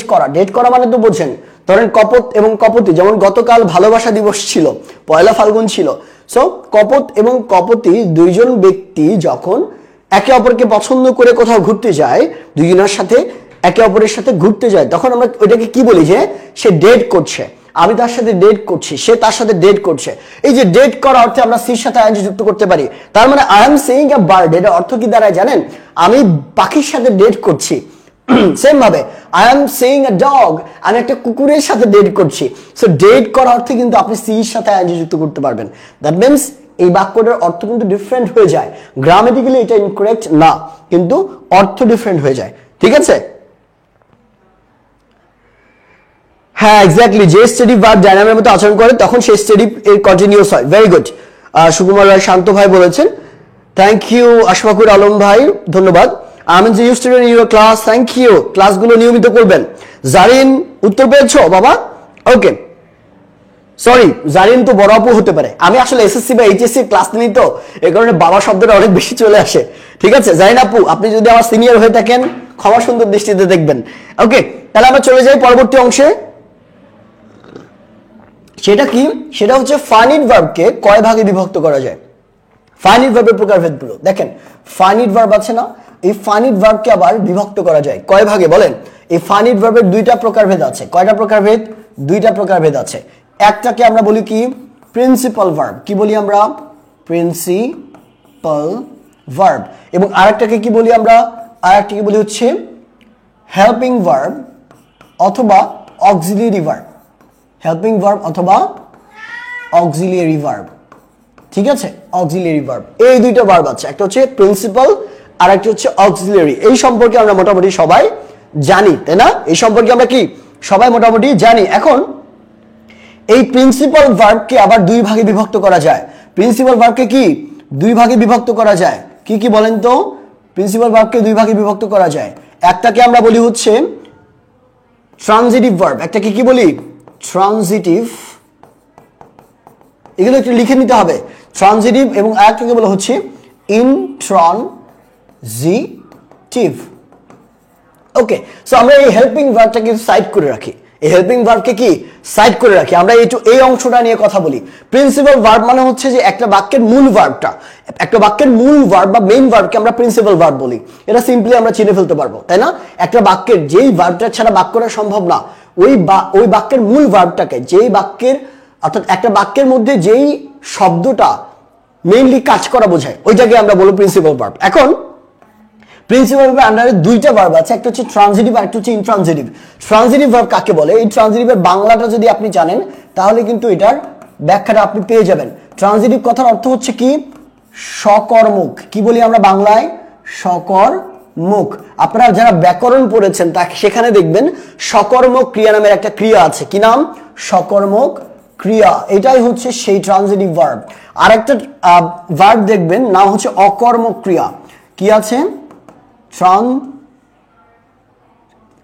করা মানে তো বোঝেন, ধরেন কপত এবং কপতি, যেমন গতকাল ভালোবাসা দিবস ছিল, পয়লা ফাল্গুন ছিল। সো কপত এবং কপতি দুইজন ব্যক্তি যখন একে অপরকে পছন্দ করে কোথাও ঘুরতে যায়, দুইজনের সাথে একে অপরের সাথে ঘুরতে যায়, তখন আমরা ওইটাকে কি বলি? যে সে ডেট করছে, আমি তার সাথে ডেট করছি, সে তার সাথে ডেট করছে। এই যে ডেট করা অর্থে আমরা সির সাথে আইএনজি যুক্ত করতে পারি। তার মানে I am saying a bird, এর অর্থ কি দাঁড়ায় জানেন? আমি পাখির সাথে ডেট করছি। সেম ভাবে I am saying a dog, আমি একটা কুকুরের সাথে ডেট করছি। সো ডেট করা অর্থে কিন্তু আপনি সির সাথে আইএনজি যুক্ত করতে পারবেন। দ্যাট মিনস এই বাক্যটার অর্থ কিন্তু ডিফারেন্ট হয়ে যায়। গ্রামেটিক্যালি এটা ইনকারেক্ট না, কিন্তু অর্থ ডিফারেন্ট হয়ে যায়, ঠিক আছে? হ্যাঁ, এক্স্যাক্টলি, যে স্টেডি ভার্ব ডায়নামের মতো আচরণ করে তখন সেই স্টেডি এর কন্টিনিউয়াস হয়। ভেরি গুড, সুকুমার রায় শান্ত ভাই বলেছেন। থ্যাংক ইউ আশফাকুর আলম ভাই, ধন্যবাদ। আমি যে you student in your class, thank you. ক্লাসগুলো নিয়মিত করবেন। জারিন, উত্তর পেয়েছো বাবা? ওকে, সরি, জারিন তো বড় আপু হতে পারে, আমি আসলে এসএসসি বা এইচএসসি ক্লাস নিই তো এই কারণে বাবা শব্দটা অনেক বেশি চলে আসে, ঠিক আছে? জারিন আপু, আপনি যদি আমার সিনিয়র হয়ে থাকেন ক্ষমা সুন্দর দৃষ্টিতে দেখবেন। ওকে, তাহলে আমরা চলে যাই পরবর্তী অংশে। সেটা কি? সেটা হচ্ছে ফাইনিট ভার্বকে কয় ভাগে বিভক্ত করা যায়। ফাইনিট ভার্বের প্রকারভেদগুলো দেখেন। ফাইনিট ভার্ব আছে না, এই ফাইনিট ভার্বকে আবার বিভক্ত করা যায় কয় ভাগে বলেন? এই ফাইনিট ভার্বের দুইটা প্রকারভেদ আছে। কয়টা প্রকারভেদ? দুইটা প্রকারভেদ আছে। একটাকে আমরা বলি কি? Principal verb. কি বলি আমরা? Principal verb. এবং আরেকটাকে কি বলি আমরা? আরেকটাকে বলি হচ্ছে হেল্পিং ভার্ব অথবা অক্সিলিয়ারি ভার্ব। হেল্পিং ভার্ব অথবা অক্সিলিয়ারি ভার্ব, ঠিক আছে? অক্সিলিয়ারি ভার্ব, এই দুইটা ভার্ব আছে, একটা হচ্ছে প্রিন্সিপাল আর একটা হচ্ছে অক্সিলিয়ারি। এই সম্পর্কে আমরা মোটামুটি সবাই জানি, তাই না? এই সম্পর্কে আমরা কি সবাই মোটামুটি জানি। এখন এই প্রিন্সিপাল ভার্বকে আবার দুই ভাগে বিভক্ত করা যায়। প্রিন্সিপাল ভার্বকে কি দুই ভাগে বিভক্ত করা যায়? কি কি বলেন তো? প্রিন্সিপাল ভার্বকে দুই ভাগে বিভক্ত করা যায়। একটাকে আমরা বলি হচ্ছে ট্রানজিটিভ ভার্ব, একটাকে কি বলি? ট্রানজিটিভ। এগুলো একটু লিখে নিতে হবে, ট্রানজিটিভ। এবং আরেকটাকে বলা হচ্ছে ইনট্রানজিটিভ। ওকে, সো আমরা এই হেল্পিং ভার্বটাকে সাইড করে রাখি। এই হেল্পিং ভার্বকে কি সাইড করে রাখি। আমরা এই অংশটা নিয়ে কথা বলি। প্রিন্সিপাল ভার্ব মানে হচ্ছে যে একটা বাক্যের মূল ভার্বটা, একটা বাক্যের মূল ভার্ব বা মেইন ভার্বকে আমরা প্রিন্সিপাল ভার্ব বলি। এটা সিম্পলি আমরা চিনে ফেলতে পারবো, তাই না? একটা বাক্যের যেই ভার্বটা ছাড়া বাক্যটা সম্ভব না, ওই বাক্যের মূল ভার্বটাকে, যেই বাক্যের অর্থাৎ একটা বাক্যের মধ্যে যেই শব্দটা মেইনলি কাজ করা বোঝায়, ওইটাকে আমরা বলবো প্রিন্সিপাল ভার্ব। এখন প্রিন্সিপাল ভার্বের আন্ডারে দুইটা ভার্ব আছে, একটা হচ্ছে ট্রানজিটিভ আর একটা হচ্ছে ইনট্রানজিটিভ। ট্রানজিটিভ ভার্ব কাকে বলে? এই ট্রানজিটিভের বাংলাটা যদি আপনি জানেন তাহলে কিন্তু এটার ব্যাখ্যাটা আপনি পেয়ে যাবেন। ট্রানজিটিভ কথার অর্থ হচ্ছে কি? সকর্মক। কি বলি আমরা বাংলায়? সকর্মক। আপনারা যারা ব্যাকরণ পড়েছেন তা সেখানে দেখবেন সকর্মক ক্রিয়া নামের একটা ক্রিয়া আছে। কি নাম? সকর্মক ক্রিয়া। এটাই হচ্ছে সেই ট্রানজিটিভ ভার্ব। আর একটা ভার্ব দেখবেন নাম হচ্ছে অকর্মক ক্রিয়া। কি আছে?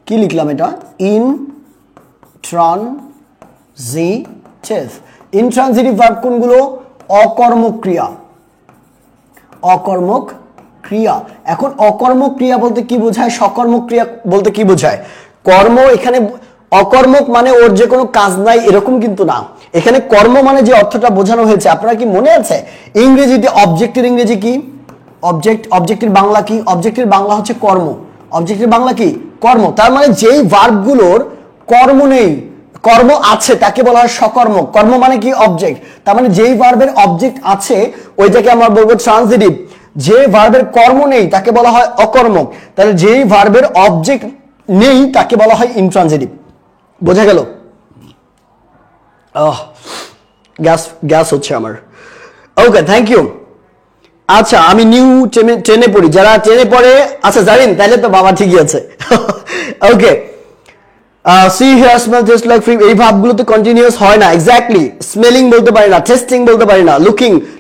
কি লিখলাম এটা? ইনট্রানজিটিভ। ইনট্রানজিটিভ ভার্ব কোনগুলো? অকর্মক ক্রিয়া। অকর্মক ক্রিয়া। এখন অকর্মক ক্রিয়া বলতে কি বোঝায়? সকর্মক ক্রিয়া বলতে কি বোঝায়? কর্ম এখানে অকর্মক মানে ওর যে কোনো কাজ নাই এরকম কিন্তু না। এখানে কর্ম মানে যে অর্থটা বোঝানো হয়েছে আপনারা কি মনে আছে? ইংরেজিতে অবজেক্টের ইংরেজি কি? অবজেক্টের বাংলা কি? অবজেক্টের বাংলা হচ্ছে কর্ম। অবজেক্টের বাংলা কি? কর্ম। তার মানে যেই ভার্বগুলোর কর্ম নেই, কর্ম আছে তাকে বলা হয় সকর্মক। কর্ম মানে কি? অবজেক্ট। তার মানে যেই ভার্বের অবজেক্ট আছে ওইটাকে আমরা বলবো ট্রান্সিটিভ। যে ভার্বের কর্ম নেই তাকে বলা হয় অকর্মক। তাহলে যেই ভার্বের অবজেক্ট নেই তাকে বলা হয় ইনট্রান্সিটিভ। বোঝা গেল? গ্যাস হচ্ছে আমার। ওকে, থ্যাংক ইউ। আচ্ছা, আমি নিউ ট্রেনে পড়ি, যারা ট্রেনে পড়ে আচ্ছা জানেন তাহলে তো বাবা ঠিকই আছে। Okay, see here smell just like fish, এই ভাবগুলো তো কন্টিনিউয়াস হয় না। এক্স্যাক্টলি, স্মেলিং বলতে পারি না, টেস্টিং বলতে পারি না,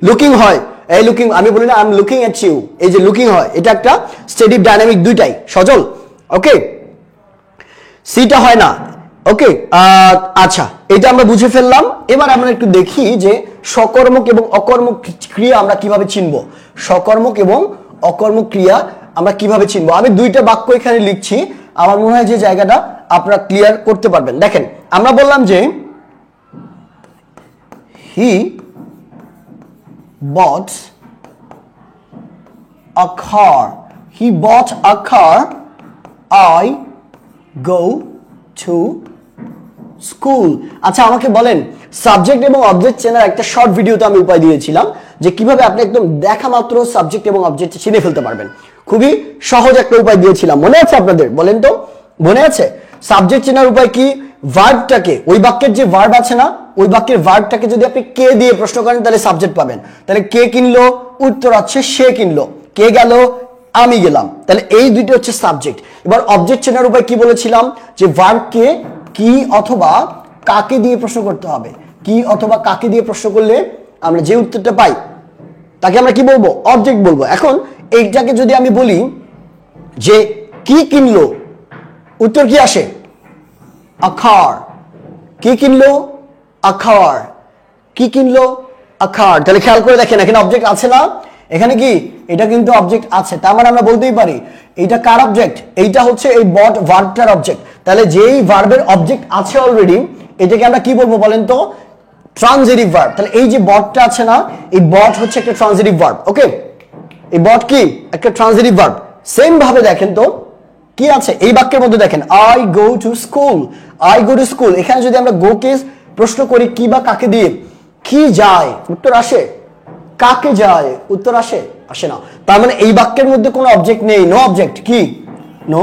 লুকিং হয়। এই লুকিং আমি বলি না I am looking at you, এই যে লুকিং হয় এটা একটা স্টেটিভ ডাইনামিক, দুইটাই সজল। ওকে, সিটা হয় না। ওকে, আচ্ছা এটা আমরা বুঝে ফেললাম। এবার আমরা একটু দেখি যে সকর্মক এবং অকর্মক ক্রিয়া আমরা কিভাবে চিনব। সকর্মক এবং অকর্মক ক্রিয়া আমরা কিভাবে চিনব। আমি দুইটা বাক্য এখানে লিখছি, আমার মনে হয় যে জায়গাটা আপনারা ক্লিয়ার করতে পারবেন। দেখেন, আমরা বললাম যে হি bought a car, he bought a car, I go to school. আচ্ছা আমাকে বলেন, সাবজেক্ট এবং অবজেক্ট চেনার একটা শর্ট ভিডিওতে আমি উপায় দিয়েছিলাম যে কিভাবে আপনি একদম দেখা মাত্র সাবজেক্ট এবং অবজেক্ট চিনে ফেলতে পারবেন। খুবই সহজ একটা উপায় দিয়েছিলাম, মনে আছে আপনাদের? বলেন তো, মনে আছে? সাবজেক্ট চেনার উপায় কি? ভার্বটাকে, ওই বাক্যের যে ভার্ব আছে না, ওই বাক্যের ভার্বটাকে যদি আপনি কে দিয়ে প্রশ্ন করেন তাহলে সাবজেক্ট পাবেন। তাহলে কে কিনলো, উত্তর আছে সে কিনলো। কে গেল, আমি গেলাম। তাহলে এই দুইটা হচ্ছে সাবজেক্ট। এবার অবজেক্ট চেনার উপায় কি বলেছিলাম? যে ভার্বকে কি অথবা কাকে দিয়ে প্রশ্ন করতে হবে। কি অথবা কাকে দিয়ে প্রশ্ন করলে আমরা যে উত্তরটা পাই তাকে আমরা কি বলবো? অবজেক্ট বলবো। এখন এইটাকে যদি আমি বলি যে কি কিনলো, উত্তর কি আসে? a car। কি কিনলো? a car। কি কিনলো? a car। তাহলে খেয়াল করে দেখেন এখানে অবজেক্ট আছে না? এখানে কি এটা কিন্তু অবজেক্ট আছে, তার মানে আমরা বলতেই পারি এইটা কার অবজেক্ট? এইটা হচ্ছে এই বট ভার্বটার অবজেক্ট। তাহলে যেই ভার্বের অবজেক্ট আছে অলরেডি এটাকে আমরা কি বলবো বলেন তো? Transitive verb. তাহলে এই যে বটটা আছে না, এই বট হচ্ছে একটা ট্রানজিটিভ ভার্ব। ওকে, এই বট কি একটা ট্রানজিটিভ ভার্ব। সেম ভাবে দেখেন তো কি আছে এই বাক্যের মধ্যে, দেখেন I go to school, I go to school. এখানে যদি আমরা গো কে প্রশ্ন করি কি বা কাকে দিয়ে, কি যায়, উত্তর আসে। কাকে যায়, উত্তর আসে? আসে না। তার মানে এই বাক্যের মধ্যে কোনো অবজেক্ট নেই, নো অবজেক্ট। কি? No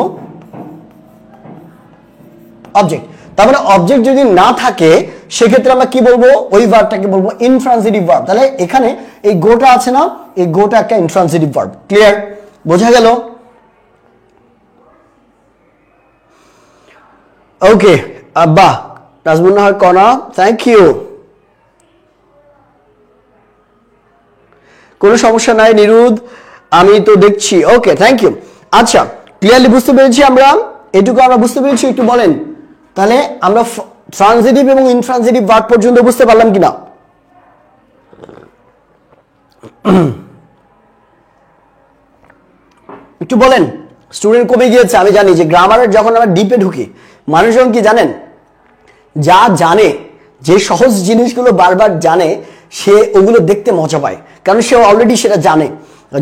object. তার মানে অবজেক্ট যদি না থাকে সেক্ষেত্রে আমরা কি বলবো? ওই ভার্বটাকে বলবো ইনট্রান্সিটিভ ভার্ব। তাহলে এখানে এই গোটা আছে না, এই গোটা একটা ইনট্রান্সিটিভ ভার্ব। ক্লিয়ার? বোঝা গেল? ওকে, বাহ, নাজমুন নাহার কণা, থ্যাংক ইউ। কোনো সমস্যা নাই নিরুদ, আমি তো দেখছি। ওকে, থ্যাংক ইউ। আচ্ছা, ক্লিয়ারলি বুঝতে পেরেছি আমরা, এটুকু আমরা বুঝতে পেরেছি। একটু বলেন তাহলে আমরা ট্রানজিটিভ এবং ইনট্রানজিটিভ ভার্ব পর্যন্ত বুঝতে পারলাম কিনা? একটু বলেন। স্টুডেন্ট কমে গিয়েছে আমি জানি, যে গ্রামারের যখন আমরা ডিপে ঢুকি মানুষজন কি জানেন, যা জানে, যে সহজ জিনিসগুলো বারবার জানে সে ওগুলো দেখতে মজা পায়, কারণ সে অলরেডি সেটা জানে।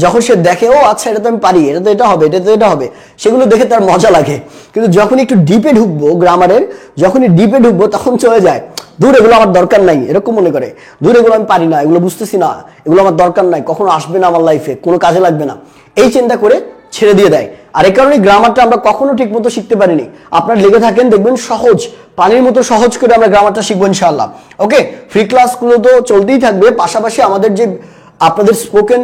যখন সে দেখে ও আচ্ছা এটা তো আমি পারি, এটা তো এটা হবে, এটা তো এটা হবে, সেগুলো দেখে তার মজা লাগে। কিন্তু যখন একটু ডিপে ঢুকবো গ্রামারের, যখনই ডিপে ঢুকবো তখন চলে যায় দূর, এগুলো আমার দরকার নাই, এরকম মনে করে দূর এগুলো আমি পারি না, এগুলো বুঝতেছি না, এগুলো আমার দরকার নাই, কখনো আসবে না আমার লাইফে, কোনো কাজে লাগবে না, এই চিন্তা করে ছেড়ে দিয়ে দেয়। আর এই কারণে গ্রামারটা আমরা কখনো ঠিক মতো শিখতে পারিনি। আপনার লেগে থাকেন দেখবেন সহজ, পানির মতো সহজ করে আমরা গ্রামারটা শিখবো ইনশাআল্লাহ। ওকে, ফ্রি ক্লাসগুলো তো চলতেই থাকবে, পাশাপাশি আমাদের যে আপনাদের স্পোকেন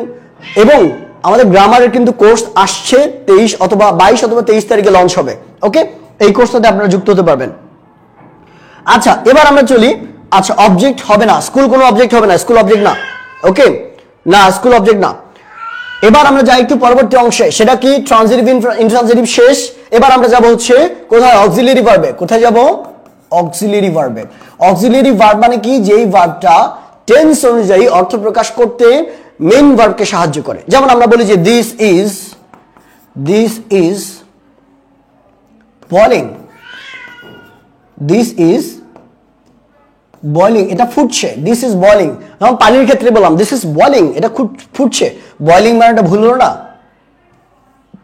এবং আমাদের গ্রামারের কিন্তু কোর্স আসছে 23 অথবা 22 অথবা 23 তারিখে লঞ্চ হবে। ওকে, এই কোর্সটাতে আপনারা যুক্ত হতে পারবেন। আচ্ছা, এবার আমরা চলি। আচ্ছা, অবজেক্ট হবে না, স্কুল কোনো অবজেক্ট হবে না, স্কুল অবজেক্ট না। ওকে, না স্কুল অবজেক্ট না। এবার আমরা যাই একটু পরবর্তী অংশে, সেটা কি ট্রানজিটিভ ইনট্রানজিটিভ শেষ। এবার আমরা যাব হচ্ছে কোথায়? অক্সিলিয়ারি ভার্বে। কোথায় যাব? অক্সিলিয়ারি ভার্বে। অক্সিলিয়ারি ভার্ব মানে কি? যেই ভার্বটা টেন্স অনুযায়ী অর্থ প্রকাশ করতে মেইন ভার্বকে সাহায্য করে। যেমন আমরা বলি যে this is bowling, this is boiling, এটা ফুটছে, দিস ইজ বয়লিং। যেমন পানির ক্ষেত্রে বললাম দিস ইজ বয়লিং, এটা ফুটছে, বয়লিং মানে এটা ভুল হলো না,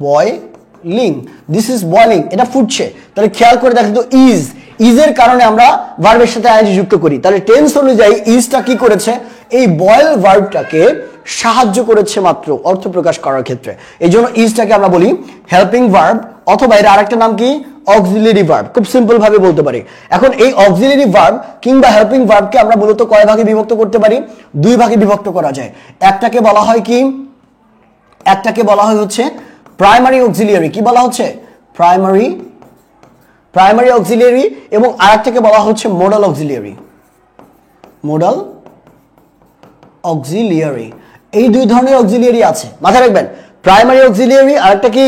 বয়লিং, দিস ইজ বয়লিং, এটা ফুটছে। তাহলে খেয়াল করে দেখো তো ইজের কারণে আমরা ভার্বের সাথে আইএনজি যুক্ত করি, তাহলে টেন্স অনুযায়ী ইজটা কি করেছে, এই বয়েল ভার্বটাকে সাহায্য করেছে মাত্র অর্থ প্রকাশ করার ক্ষেত্রে। এই জন্য ইজটাকে আমরা বলি হেল্পিং ভার্ব, অথবা এর আরেকটা নাম কি অক্সিলারি ভার্ব, খুব সিম্পল ভাবে বলতে পারি। এখন এই অক্সিলারি ভার্ব কিংবা হেল্পিং ভার্বকে আমরা মূলত কয় ভাগে বিভক্ত করতে পারি, দুই ভাগে বিভক্ত করা যায়। একটাকে বলা হয় কি, একটাকে বলা হয় হচ্ছে প্রাইমারি অক্সিলিয়ারি, কি বলা হচ্ছে প্রাইমারি অক্সিলিয়ারি, এবং আরেকটাকে বলা হচ্ছে মোডাল অক্সিলিয়ারি, মোডাল অক্সিলিয়ারি। এই দুই ধরনের অক্সিলিয়ারি আছে, মাথায় রাখবেন, প্রাইমারি অক্সিলিয়ারি আর একটা কি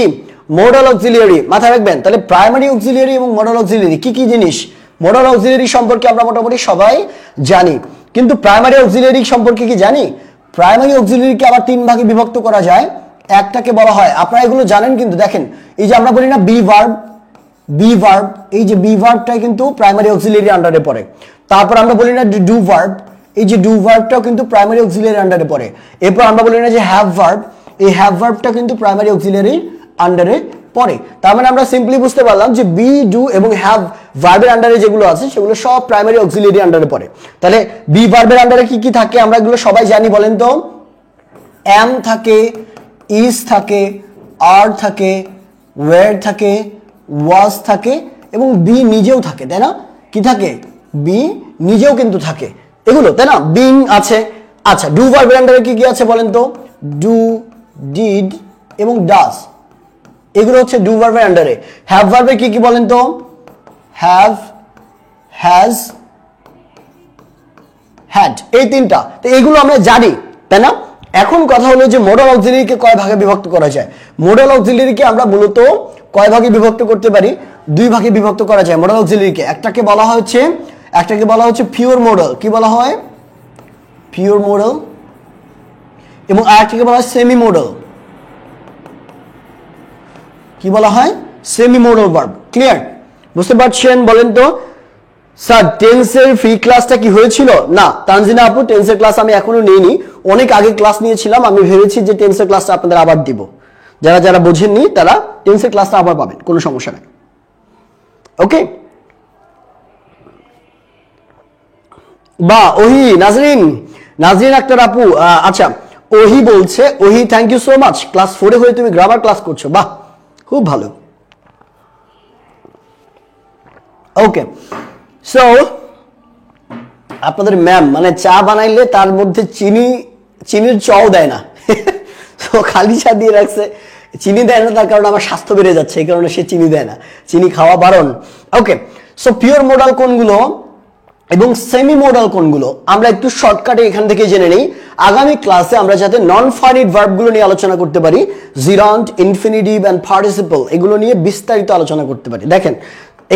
মোডাল অক্সিলিয়ারি, মাথায় রাখবেন। তাহলে প্রাইমারি অক্সিলিয়ারি এবং মোডাল অক্সিলিয়ারি কি কি জিনিস, মোডাল অক্সিলিয়ারি সম্পর্কে আমরা মোটামুটি সবাই জানি, কিন্তু প্রাইমারি অক্সিলিয়ারি সম্পর্কে কি জানি, প্রাইমারি অক্সিলিয়ারিকে আবার তিন ভাগে বিভক্ত করা যায়। একটাকে বলা হয়, আপনারা এগুলো জানেন কিন্তু দেখেন, এই যে আমরা বলি না বি ভার্ব, এই যে বি ভার্বটাই কিন্তু প্রাইমারি অক্সিলিয়ারি আন্ডারে পড়ে। তারপর আমরা বলি না ডু ভার্ব, এই যে ডু ভার্বটাও কিন্তু প্রাইমারি অক্সিলিয়ারি আন্ডারে পড়ে। এরপর আমরা বলি না যে হ্যাভ ভার্ব, এই হ্যাভ ভার্বটা কিন্তু প্রাইমারি অক্সিলিয়ারি আন্ডারে পড়ে। তার মানে আমরা সিম্পলি বুঝতে পারলাম যে বি, ডু এবং হ্যাভ ভার্বের আন্ডারে যেগুলো আছে সেগুলো সব প্রাইমারি অক্সিলিয়ারি আন্ডারে পড়ে। তাহলে বি ভার্বের আন্ডারে কি কি থাকে আমরা এগুলো সবাই জানি, বলেন তো, এম থাকে, ইজ থাকে, আর থাকে, ওয়্যার থাকে, ওয়াজ থাকে, এবং বি নিজেও থাকে, তাই না, কি থাকে, বি নিজেও কিন্তু থাকে, এগুলো তাই না, বিং আছে। আচ্ছা, ডু ভার্বের আন্ডারে কি কি আছে বলেন তো, ডু, ডিড এবং ডাজ, এগুলো হচ্ছে ডু ভার্বের আন্ডারে। হ্যাভ ভার্বে কি কি বলেন তো, হ্যাভ, হ্যাজ, হ্যাড, এই তিনটা, তো এগুলো আমরা জানি, তাই না। এখন কথা হলো যে মোডাল অক্সিলারিকে কয় ভাগে বিভক্ত করা যায়। মোডাল অক্সিলারিকে আমরা মূলত কয় ভাগে বিভক্ত করতে পারি, দুই ভাগে বিভক্ত করা যায় মোডাল অক্সিলারিকে। একটাকে বলা হচ্ছে পিওর মোডাল, কি বলা হয়, পিওর মোডাল, এবং আরেকটাকে বলা হয় সেমি মোডাল, কি বলা হয়, সেমি মোডাল ভার্ব। ক্লিয়ার, বুঝতে পারছেন, বলেন তো। স্যার টেন্সের ফ্রি ক্লাসটা কি হয়েছিল? না তানজিনা আপু, টেন্সের ক্লাস আমি এখনো নিইনি, অনেক আগে ক্লাস নিয়েছিলাম। আমি ভেবেছি যে টেন্সের ক্লাসটা আপনাদের আবার দিব, যারা যারা বোঝেননি তারা টেন্সের ক্লাসটা আবার পাবেন, কোনো সমস্যা নেই। ওকে, বা ওহি, নাজরিন আক্তার আপু, আচ্ছা ওহি বলছে, Ohi thank you so much, class 4 হয়ে তুমি গ্রামার ক্লাস করছো, বাহ খুব ভালো। ওকে, সো আপনাদের ম্যাম মানে চা বানাইলে তার মধ্যে চিনির চও দেয় না, তো খালি চা দিয়ে রাখছে, চিনি দেয় না, তার কারণে আমার স্বাস্থ্য বেড়ে যাচ্ছে, এই কারণে সে চিনি দেয় না, চিনি খাওয়া বারণ। ওকে, সো পিওর মোডাল কোনগুলো এবং সেমি মোডাল কোনগুলো আমরা একটু শর্টকাটে এখান থেকে জেনে নেই। আগামী ক্লাসে আমরা যাতে নন ফাইনাইট ভার্বগুলো নিয়ে আলোচনা করতে পারি, জিরান্ট, ইনফিনিটিভ এন্ড পার্টিসিপল, এগুলো নিয়ে বিস্তারিত আলোচনা করতে পারি। দেখেন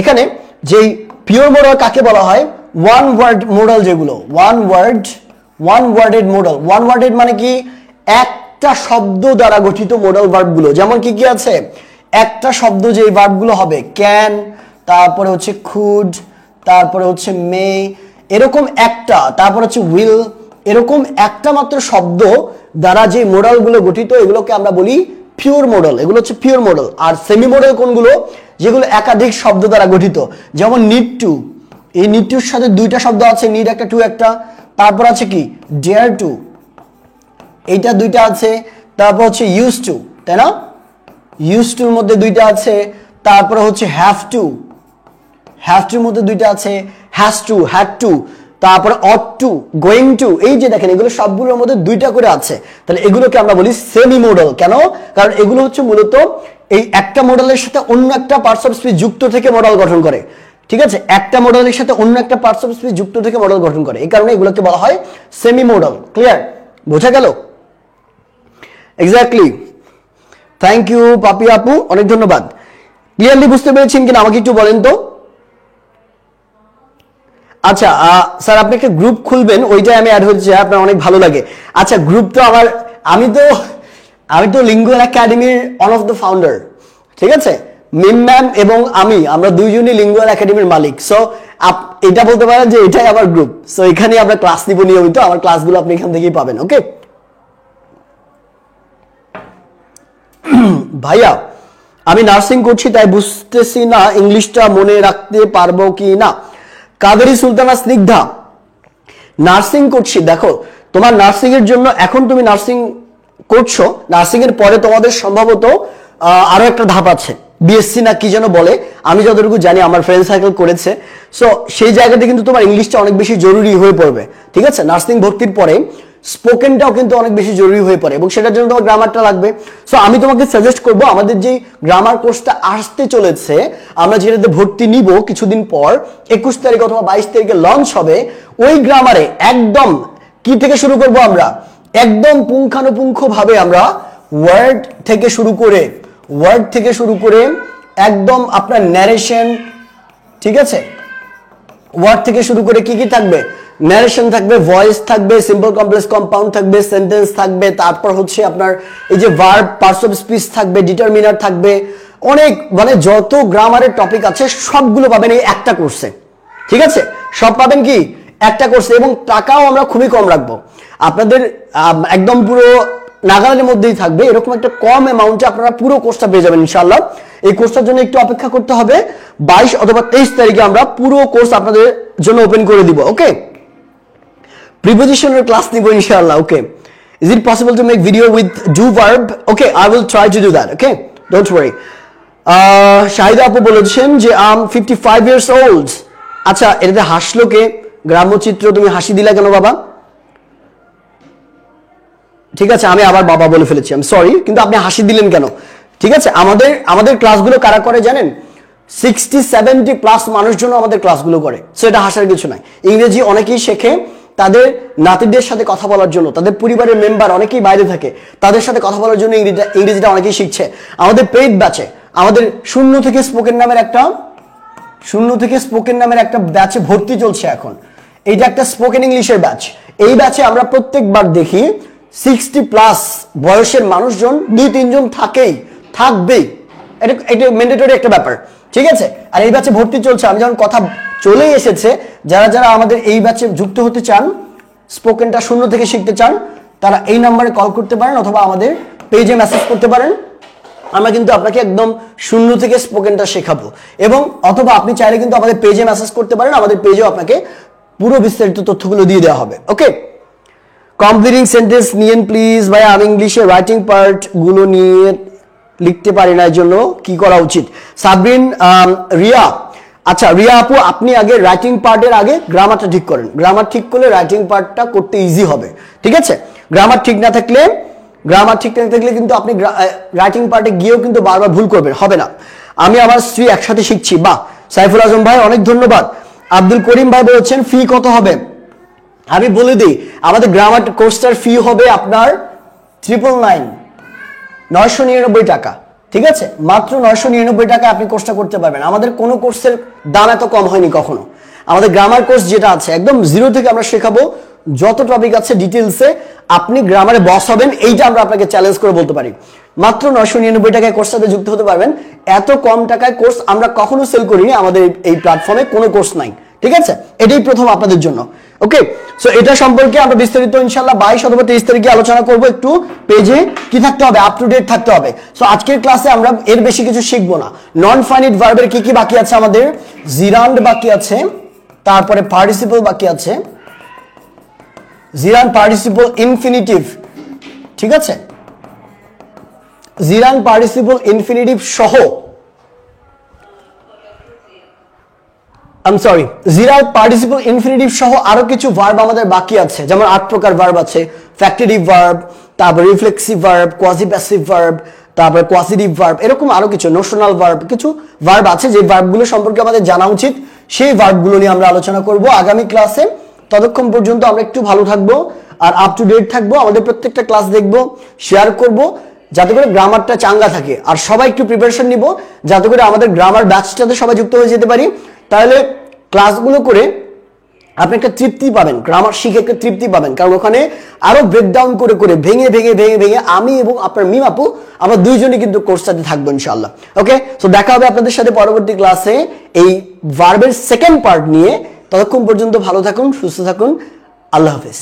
এখানে যেই পিওর মোডাল কাকে বলা হয়, ওয়ান ওয়ার্ড মোডাল, যেগুলো ওয়ান ওয়ার্ডেড মোডাল। ওয়ান ওয়ার্ডেড মানে কি, একটা শব্দ দ্বারা গঠিত মোডাল ভার্বগুলো, যেমন কি কি আছে, একটা শব্দ যে ভার্বগুলো হবে, ক্যান, তারপরে হচ্ছে খুড, তারপরে হচ্ছে মে, এরকম একটা, তারপর হচ্ছে উইল, এরকম একটা মাত্র শব্দ দ্বারা যে মোডালগুলো গঠিত, এগুলোকে আমরা বলি পিওর মোডাল, এগুলো হচ্ছে পিওর মোডাল। আর সেমি মোডাল কোনগুলো, যেগুলো একাধিক শব্দ দ্বারা গঠিত, যেমন নিড টু, এই নিড টুর সাথে দুইটা শব্দ আছে, নিড একটা, টু একটা, তারপর আছে কি ডেয়ার টু, এইটা দুইটা আছে, তারপর হচ্ছে ইউজ টু, তাই না, ইউজ টুর মধ্যে দুইটা আছে, তারপরে হচ্ছে হ্যাভ টুর মধ্যে দুইটা আছে, হ্যাজ টু, হ্যাড টু, তারপরে অট টু, গোয়িং টু, এই যে দেখেন এগুলো সবগুলোর মধ্যে দুইটা করে আছে, তাহলে এগুলোকে আমরা বলি সেমি মোডাল। কেন, কারণ এগুলো হচ্ছে মূলত এই একটা মোডালের সাথে অন্য একটা পার্টস অফ স্পিচ যুক্ত থেকে মডেল গঠন করে, ঠিক আছে, একটা মডেলের সাথে অন্য একটা পার্টস অফ স্পিচ যুক্ত থেকে মডেল গঠন করে, এই কারণে এগুলোকে বলা হয় সেমি মোডাল। ক্লিয়ার, বোঝা গেল? এক্স্যাক্টলি, থ্যাংক ইউ পাপি আপু, অনেক ধন্যবাদ। ক্লিয়ারলি বুঝতে পেরেছেন কিনা আমাকে একটু বলেন তো। আচ্ছা স্যার আপনি একটা গ্রুপ খুলবেন, ওইটাই আমি অ্যাড হচ্ছে, আপনার অনেক ভালো লাগে। আচ্ছা গ্রুপ তো আমি তো লিঙ্গুয়াল একাডেমির ওয়ান অফ দ্য ফাউন্ডার, ঠিক আছে, মিম ম্যাম এবং আমরা দুইজনই লিঙ্গুয়াল একাডেমির মালিক। সো এটা বলতে পারেন যে এটাই আমার গ্রুপ। সো এখানে আমরা ক্লাস নিব নিয়মিত, আমার ক্লাসগুলো আপনি এখান থেকেই পাবেন। ওকে ভাইয়া, আমি নার্সিং করছি তাই বুঝতেছি না ইংলিশটা মনে রাখতে পারবো কি না। কাবেরী সুলতানা স্নিগ্ধা, নার্সিং করছি, দেখো তোমার নার্সিং এর জন্য, এখন তুমি নার্সিং করছো, নার্সিং এর পরে তোমাদের সম্ভবত আরো একটা ধাপ আছে, বিএসসি না কি যেন বলে, আমি যতটুকু জানি আমার ফ্রেন্ড সার্কেল করেছে। সো সেই জায়গাতে কিন্তু তোমার ইংলিশটা অনেক বেশি জরুরি হয়ে পড়বে, ঠিক আছে। নার্সিং ভর্তির পরে স্পোকেনটাও কিন্তু অনেক বেশি জরুরি হয়ে পড়ে এবং সেটার জন্য তোমার গ্রামারটা লাগবে। সো আমি তোমাকে সাজেস্ট করব, আমাদের যে গ্রামার কোর্সটা আসতে চলেছে, আমরা যেটাতে ভর্তি নিব কিছুদিন পর, 21 তারিখ অথবা 22 তারিখে লঞ্চ হবে, ওই গ্রামারে একদম কি থেকে শুরু করব আমরা, একদম পুঙ্খানুপুঙ্খ ভাবে আমরা ওয়ার্ড থেকে শুরু করে একদম আপনার ন্যারেশন, ঠিক আছে, ওয়ার্ড থেকে শুরু করে কি কি থাকবে, ন্যারেশন থাকবে, ভয়েস থাকবে, সিম্পল কমপ্লেক্স কম্পাউন্ড থাকবে, সেন্টেন্স থাকবে, তারপর হচ্ছে আপনার এই যে ভার্ব, পার্টস অফ স্পিচ থাকবে, ডিটারমিনার থাকবে, অনেক মানে যত গ্রামারের টপিক আছে সবগুলো পাবেন এই একটা কোর্সে, ঠিক আছে। সব পাবেন কি একটা কোর্সে, এবং টাকাও আমরা খুবই কম রাখবো আপনাদের, একদম পুরো নাগালের মধ্যেই থাকবে, এরকম একটা কম অ্যামাউন্টে আপনারা পুরো কোর্সটা পেয়ে যাবেন ইনশাআল্লাহ। এই কোর্সটার জন্য একটু অপেক্ষা করতে হবে, 22 অথবা 23 তারিখে আমরা পুরো কোর্স আপনাদের জন্য ওপেন করে দিব। ওকে, প্রিপোজিশনের ক্লাস নিব ইনশাআল্লাহ। Okay, is it possible to make video with do verb? Okay, I will try to do that. Okay, don't worry. Shahida আপু বলেছেন যে আম 55 ইয়ার্স ওল্ড। আচ্ছা, এটাতে হাসলো কে? গ্রাম্যচিত্র, তুমি হাসি দিলা কেন বাবা? ঠিক আছে, আমি আবার বাবা বলে ফেলেছি, আমি সরি, কিন্তু আপনি হাসি দিলেন কেন? ঠিক আছে, আমাদের ক্লাসগুলো কারা করে জানেন? 60-70 প্লাস মানুষজন আমাদের ক্লাসগুলো করে, সেটা হাসার কিছু নাই। ইংরেজি অনেকেই শেখে তাদের নাতিদের সাথে কথা বলার জন্য, তাদের পরিবারের মেম্বার অনেকেই বাইরে থাকে, তাদের সাথে কথা বলার জন্য ইংরেজিটা অনেকেই শিখছে। আমাদের পেইড ব্যাচে, আমাদের শূন্য থেকে স্পোকেন নামের একটা ব্যাচে ভর্তি চলছে এখন। এইটা একটা স্পোকেন ইংলিশের ব্যাচ। এই ব্যাচে আমরা প্রত্যেকবার দেখি 60 প্লাস বয়সের মানুষজন 2-3 জন থাকবেই, এটা ম্যান্ডেটরি একটা ব্যাপার, ঠিক আছে। আর এই ব্যাচে ভর্তি চলছে, আমি যখন কথা চলেই এসেছে, যারা আমাদের এই ব্যাচে যুক্ত হতে চান, স্পোকেনটা শূন্য থেকে শিখতে চান, তারা এই নাম্বারে কল করতে পারেন অথবা আমাদের পেজে মেসেজ করতে পারেন। আমরা কিন্তু আপনাকে একদম শূন্য থেকে স্পোকেনটা শেখাবো, এবং অথবা আপনি চাইলে কিন্তু আমাদের পেজে মেসেজ করতে পারেন, আমাদের পেজেও আপনাকে পুরো বিস্তারিত তথ্যগুলো দিয়ে দেওয়া হবে। ওকে, কমপ্লিটিং সেন্টেন্স নিয়েন প্লিজ ভাইয়া, আমি ইংলিশে রাইটিং পার্ট গুলো নিয়ে লিখতে পারি না, এর জন্য কি করা উচিত? সাবরিন, রিয়া, আচ্ছা রিয়া আপু, আপনি আগে রাইটিং পার্টের আগে গ্রামারটা ঠিক করেন। গ্রামার ঠিক করলে রাইটিং পার্টটা করতে ইজি হবে, ঠিক আছে। গ্রামার ঠিক না থাকলে কিন্তু আপনি রাইটিং পার্টে গিয়েও কিন্তু বারবার ভুল করবেন, হবে না। আমি আমার স্ত্রী একসাথে শিখছি, বাহ। সাইফুল আজম ভাই অনেক ধন্যবাদ। আব্দুল করিম ভাই বলছেন ফি কত হবে? আমি বলে দিই, আমাদের গ্রামার কোর্সটার ফি হবে আপনার 999 টাকা, ঠিক আছে। মাত্র 999 টাকা আপনি কোর্সটা করতে পারবেন। আমাদের কোনো কোর্সের দাম এত কম হয়নি কখনো। আমাদের গ্রামার কোর্স যেটা আছে, একদম জিরো থেকে আমরা শেখাবো, যত টপিক আছে ডিটেলসে আপনি গ্রামারে বস হবেন, এইটা আমরা আপনাকে চ্যালেঞ্জ করে বলতে পারি। মাত্র 999 টাকায় কোর্সটাতে যুক্ত হতে পারবেন। এত কম টাকায় কোর্স আমরা কখনো সেল করিনি, আমাদের এই প্ল্যাটফর্মে কোনো কোর্স নাই, ঠিক আছে। এটাই প্রথম আপনাদের জন্য। ওকে, সো এটা সম্পর্কে আমরা বিস্তারিত ইনশাআল্লাহ 22 অথবা 23 তারিখে আলোচনা করব। একটু পেজে কি থাকতে হবে, আপ টু ডেট থাকতে হবে। সো আজকের ক্লাসে আমরা এর বেশি কিছু শিখবো না। নন ফাইনাইট ভার্বের কি কি বাকি আছে, আমাদের জিরান্ড বাকি আছে, তারপরে পার্টিসিপল বাকি আছে, জিরান্ড পার্টিসিপল ইনফিনিটিভ, ঠিক আছে। জিরান্ড পার্টিসিপল ইনফিনিটিভ সহ, জিরান্ড পার্টিসিপল ইনফিনিটিভ সহ আরো কিছু ভার্ব আমাদের বাকি আছে, যেমন 8 প্রকার ভার্ব আছে। ফ্যাক্টিটিভ ভার্ব, তারপর reflexive verb, quasi passive verb, তারপর কোয়াসিটিভ ভার্ব, এরকম আরো কিছু নোশনাল ভার্ব, কিছু ভার্ব আছে যে ভার্বগুলো সম্পর্কে আমাদের জানা উচিত। সেই ভার্বগুলো নিয়ে আমরা আলোচনা করব আগামী ক্লাসে। ততক্ষণ পর্যন্ত আমরা একটু ভালো থাকবো আর আপ টু ডেট থাকবো। আমাদের প্রত্যেকটা ক্লাস দেখবো, শেয়ার করব, যাতে করে গ্রামারটা চাঙ্গা থাকে। আর সবাই একটু প্রিপারেশন নিব, যাতে করে আমাদের গ্রামার ব্যাচটাতে সবাই যুক্ত হয়ে যেতে পারি। তাহলে ক্লাসগুলো করে আপনি একটা তৃপ্তি পাবেন, গ্রামার শিখে একটা তৃপ্তি পাবেন, কারণ ওখানে আরো ব্রেকডাউন করে করে ভেঙে ভেঙে ভেঙে ভেঙে আমি এবং আপনার মিম আপু আমরা দুইজনই কিন্তু কোর্সটাতে থাকবো ইনশাআল্লাহ। ওকে, সো দেখা হবে আপনাদের সাথে পরবর্তী ক্লাসে এই ভার্বের সেকেন্ড পার্ট নিয়ে। ততক্ষণ পর্যন্ত ভালো থাকুন, সুস্থ থাকুন, আল্লাহ হাফেজ।